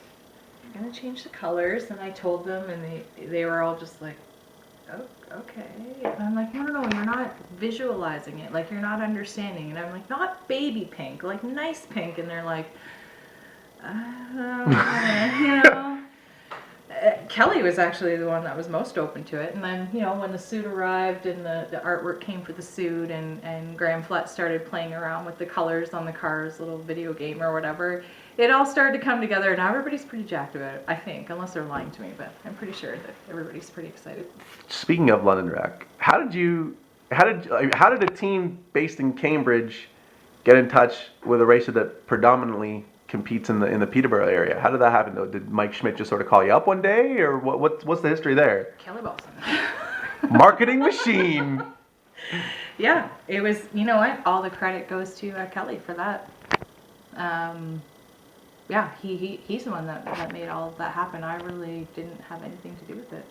gonna change the colors, and I told them, and they were all just like, "Oh, okay." And I'm like, "No, you're not visualizing it. Like, you're not understanding." And I'm like, "Not baby pink, like nice pink." And they're like, you know. Kelly was actually the one that was most open to it, and then, you know, when the suit arrived and the artwork came for the suit, and Graham Flett started playing around with the colors on the car's little video game or whatever, it all started to come together, and now everybody's pretty jacked about it, I think, unless they're lying to me, but I'm pretty sure that everybody's pretty excited. Speaking of London Rec, how did a team based in Cambridge get in touch with a racer that predominantly competes in the Peterborough area? How did that happen, though? Did Mike Schmidt just sort of call you up one day, or what's the history there? Kelly Balson. Marketing machine. Yeah, it was, you know what? All the credit goes to Kelly for that. Yeah, he's the one that made all of that happen. I really didn't have anything to do with it.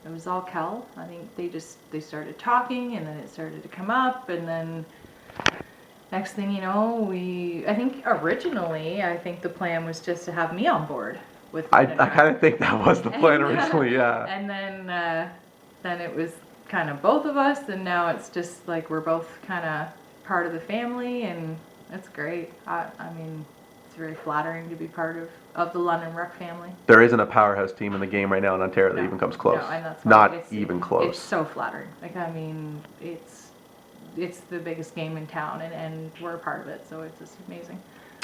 It was all Kel. I think they started talking, and then it started to come up, and then next thing you know, I think originally the plan was just to have me on board with. I kind of think that was the plan originally, yeah. And then it was kind of both of us, and now it's just like we're both kind of part of the family, and it's great. I mean, it's very flattering to be part of the London Rec family. There isn't a powerhouse team in the game right now in Ontario that even comes close. No, and that's not even close. It's so flattering. Like, I mean, it's the biggest game in town, and we're a part of it, so it's just amazing.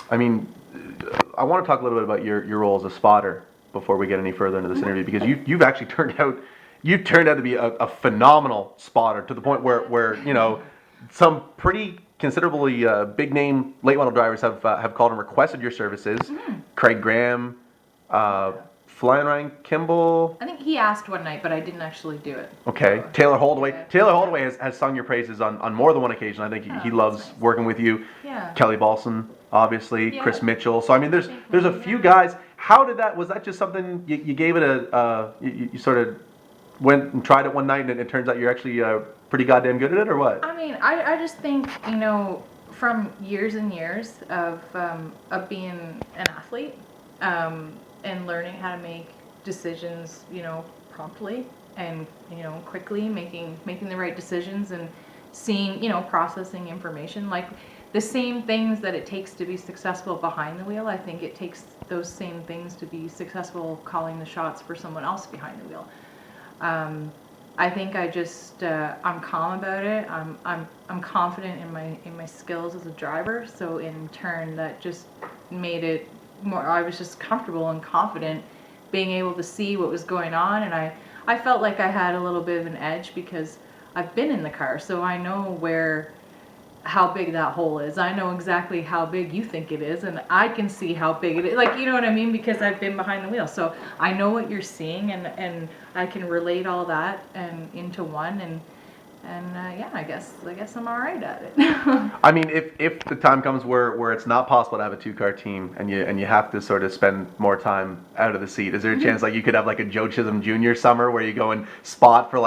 I mean, I want to talk a little bit about your role as a spotter before we get any further into this interview, because you've actually turned out to be a phenomenal spotter, to the point where some pretty considerably big name late model drivers have called and requested your services. Craig Graham, Flying Ryan Kimball. I think he asked one night, but I didn't actually do it. Okay, So, Taylor Holdaway. yeah. Taylor Holdaway has sung your praises on more than one occasion. I think he loves that's nice. working with you. Yeah. Kelly Balson, obviously, Yeah. Chris Mitchell. So I mean, there's a few guys. How did that? Was that just something you gave it you sort of went and tried it one night, and it turns out you're actually pretty goddamn good at it, or what? I mean, I just think, from years and years of being an athlete, and learning how to make decisions, promptly and, quickly, making the right decisions, and seeing, processing information, like the same things that it takes to be successful behind the wheel. I think it takes those same things to be successful calling the shots for someone else behind the wheel. I think I just I'm calm about it. I'm confident in my skills as a driver. So in turn, that just made it more. I was just comfortable and confident being able to see what was going on, and I felt like I had a little bit of an edge because I've been in the car, so I know how big that hole is. I know exactly how big you think it is, and I can see how big it is. Like, you know what I mean? Because I've been behind the wheel. So I know what you're seeing, and I can relate all that and into one, and yeah, I guess I'm all right at it. I mean, if the time comes where it's not possible to have a 2-car team, and you have to sort of spend more time out of the seat, is there a chance like you could have like a Joe Chisholm Jr. summer where you go and spot for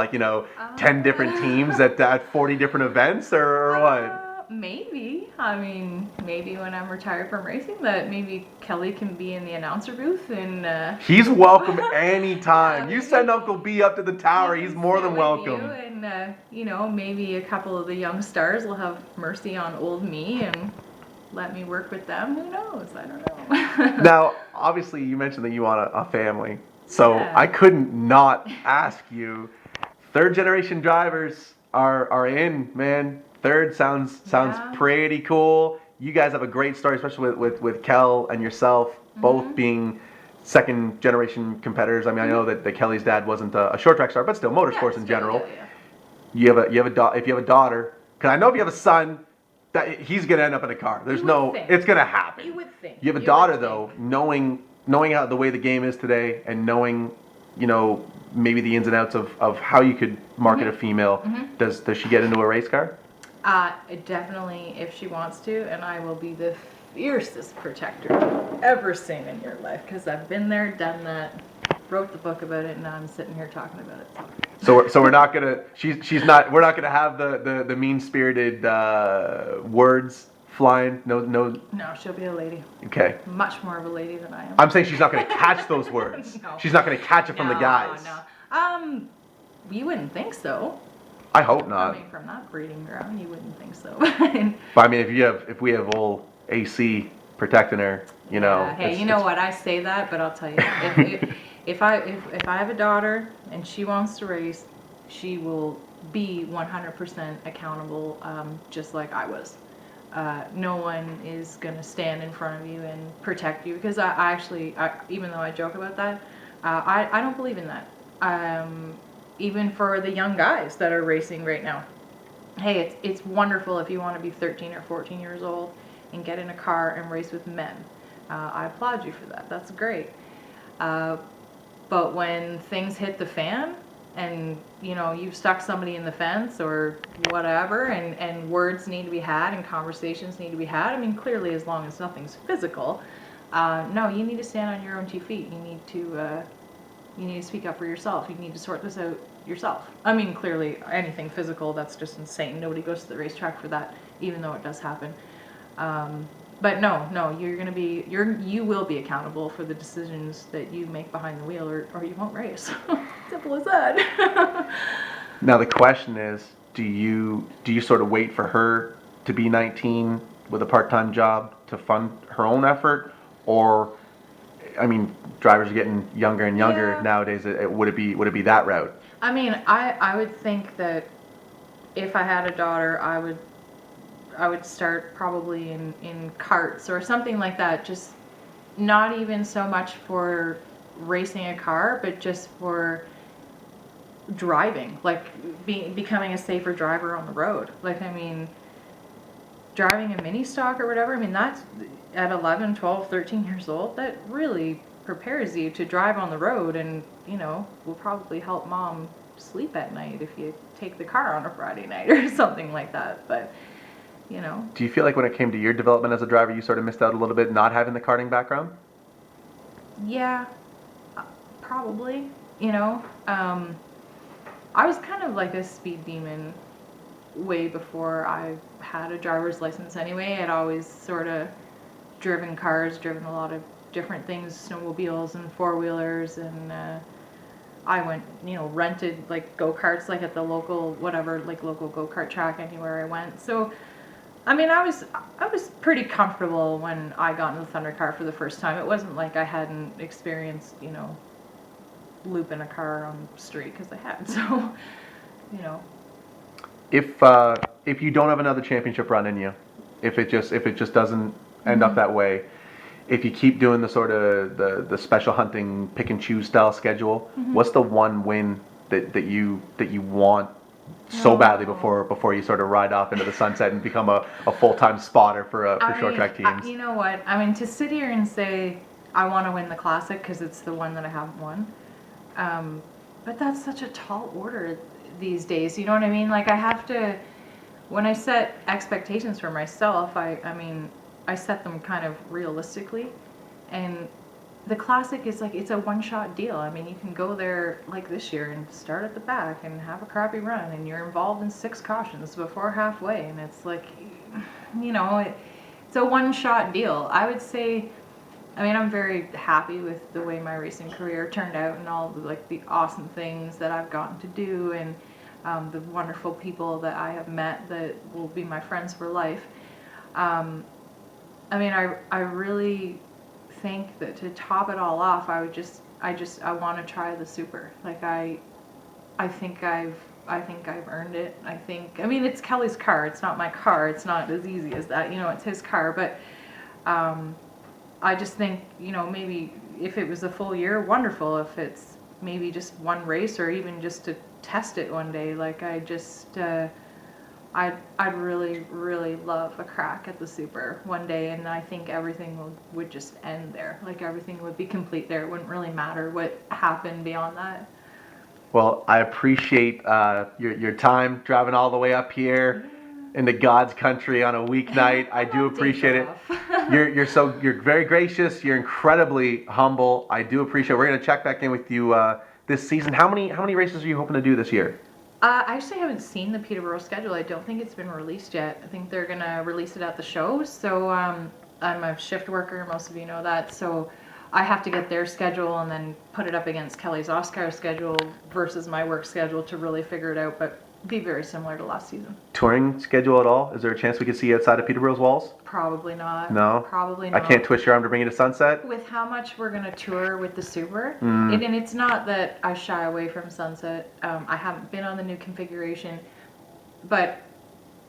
10 different teams at 40 different events, or what? Maybe. I mean, maybe when I'm retired from racing, that maybe Kelly can be in the announcer booth, and He's welcome anytime. You send Uncle B up to the tower, he's more than welcome. And maybe a couple of the young stars will have mercy on old me and let me work with them. Who knows? I don't know. Now, obviously, you mentioned that you want a family, so Yeah. I couldn't not ask you. Third generation drivers are in, man. Third sounds Yeah. pretty cool. You guys have a great story, especially with Kel and yourself, both being second generation competitors. I mean, I know that Kelly's dad wasn't a short track star, but still motorsports in general. Yeah. If you have a daughter, because I know if you have a son, that he's gonna end up in a car. It's gonna happen. You would think. You have a daughter though, knowing how the way the game is today, and knowing, maybe the ins and outs of how you could market a female. Does she get into a race car? Definitely, if she wants to, and I will be the fiercest protector you've ever seen in your life, because I've been there, done that, wrote the book about it, and now I'm sitting here talking about it. So we're not gonna. We're not gonna have the mean spirited words flying. No. No, she'll be a lady. Okay. Much more of a lady than I am. I'm saying she's not gonna catch those words. No. She's not gonna catch it from the guys. No. You wouldn't think so. I hope not. Coming from that breeding ground, you wouldn't think so. But I mean, if we have old AC protecting her, Hey, you know what? I say that, but I'll tell you, if I have a daughter and she wants to race, she will be 100% accountable, just like I was. No one is gonna stand in front of you and protect you, because I actually, even though I joke about that, I don't believe in that. Even for the young guys that are racing right now. Hey, it's wonderful if you want to be 13 or 14 years old and get in a car and race with men. I applaud you for that. That's great. But when things hit the fan, and you've stuck somebody in the fence or whatever, and words need to be had and conversations need to be had. I mean, clearly, as long as nothing's physical, no, you need to stand on your own 2 feet. You need to speak up for yourself. You need to sort this out yourself. I mean, clearly, anything physical, that's just insane. Nobody goes to the racetrack for that, even though it does happen. But no, you will be accountable for the decisions that you make behind the wheel, or you won't race. Simple as that. Now the question is, do you sort of wait for her to be 19 with a part-time job to fund her own effort, or, I mean, drivers are getting younger and younger nowadays. Would it be that route? I mean, I would think that if I had a daughter, I would start probably in karts or something like that. Just not even so much for racing a car, but just for driving, like becoming a safer driver on the road. Like, I mean, driving a mini stock or whatever, I mean, that's at 11, 12, 13 years old, that really prepares you to drive on the road, and, you know, will probably help mom sleep at night if you take the car on a Friday night or something like that. But, you know. Do you feel like when it came to your development as a driver, you sort of missed out a little bit not having the karting background? Yeah, probably. You know, I was kind of like a speed demon way before I had a driver's license anyway. I'd always sort of driven cars, driven a lot of different things, snowmobiles and four-wheelers, and I went, you know, rented like go-karts like at the local whatever, like local go-kart track anywhere I went. So I mean, I was pretty comfortable when I got in the Thunder car for the first time. It wasn't like I hadn't experienced, you know, looping a car on the street, because I had. So, you know. If you don't have another championship run in you, if it just doesn't end up that way, if you keep doing the sort of the special hunting pick and choose style schedule, what's the one win that you want so badly before you sort of ride off into the sunset and become a full-time spotter for short track teams? You know what? I mean, to sit here and say I want to win the Classic because it's the one that I haven't won, but that's such a tall order these days. You know what I mean? Like, I have to, when I set expectations for myself, I mean, I set them kind of realistically, and the Classic is like, it's a one-shot deal. I mean, you can go there like this year and start at the back and have a crappy run, and you're involved in 6 cautions before halfway, and it's like, you know, it's a one-shot deal. I would say, I mean, I'm very happy with the way my racing career turned out, and all the, like, the awesome things that I've gotten to do, and the wonderful people that I have met that will be my friends for life. I mean, I really think that to top it all off, I want to try the Super. Like, I think I've earned it. I mean, it's Kelly's car. It's not my car. It's not as easy as that. You know, it's his car. But I just think, you know, maybe if it was a full year, wonderful. If it's maybe just one race, or even just to test it one day, like, I'd really, really love a crack at the Super one day, and I think everything would just end there. Like, everything would be complete there. It wouldn't really matter what happened beyond that. Well, I appreciate your time driving all the way up here into God's country on a weeknight. I do appreciate it. You're very gracious. You're incredibly humble. I do appreciate it. We're gonna check back in with you this season. How many races are you hoping to do this year? I actually haven't seen the Peterborough schedule. I don't think it's been released yet. I think they're gonna release it at the show. So I'm a shift worker. Most of you know that. So I have to get their schedule and then put it up against Kelly's Oscar schedule versus my work schedule to really figure it out. But be very similar to last season. Touring schedule at all? Is there a chance we could see you outside of Peterborough's walls? Probably not. No? Probably not. I can't twist your arm to bring you to Sunset? With how much we're going to tour with the Super, and it's not that I shy away from Sunset. I haven't been on the new configuration, but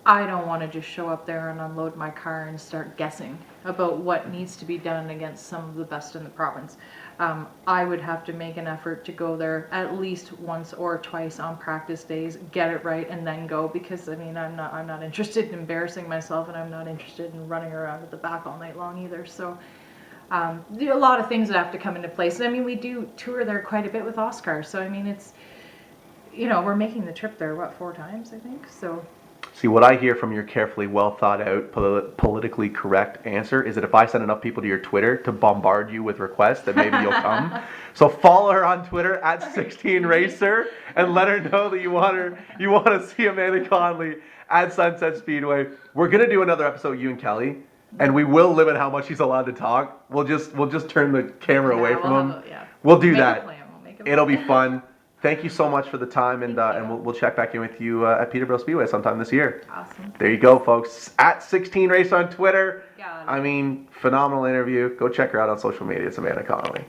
I don't want to just show up there and unload my car and start guessing about what needs to be done against some of the best in the province. I would have to make an effort to go there at least once or twice on practice days, get it right, and then go, because I mean, I'm not interested in embarrassing myself, and I'm not interested in running around at the back all night long either. So there are a lot of things that have to come into place. I mean, we do tour there quite a bit with Oscar, so I mean, it's, you know, we're making the trip there, what, 4 times, I think, so. See, what I hear from your carefully well thought out, politically correct answer is that if I send enough people to your Twitter to bombard you with requests, that maybe you'll come. So follow her on Twitter at 16Racer and let her know that you want to see Amanda Connolly at Sunset Speedway. We're gonna do another episode, you and Kelly, and we will limit how much she's allowed to talk. We'll just turn the camera away from him. We'll do that. It'll be fun. Thank you so much for the time, and we'll check back in with you at Peterborough Speedway sometime this year. Awesome. There you go, folks. At 16Race on Twitter. Got it. I mean, phenomenal interview. Go check her out on social media. It's Amanda Connolly.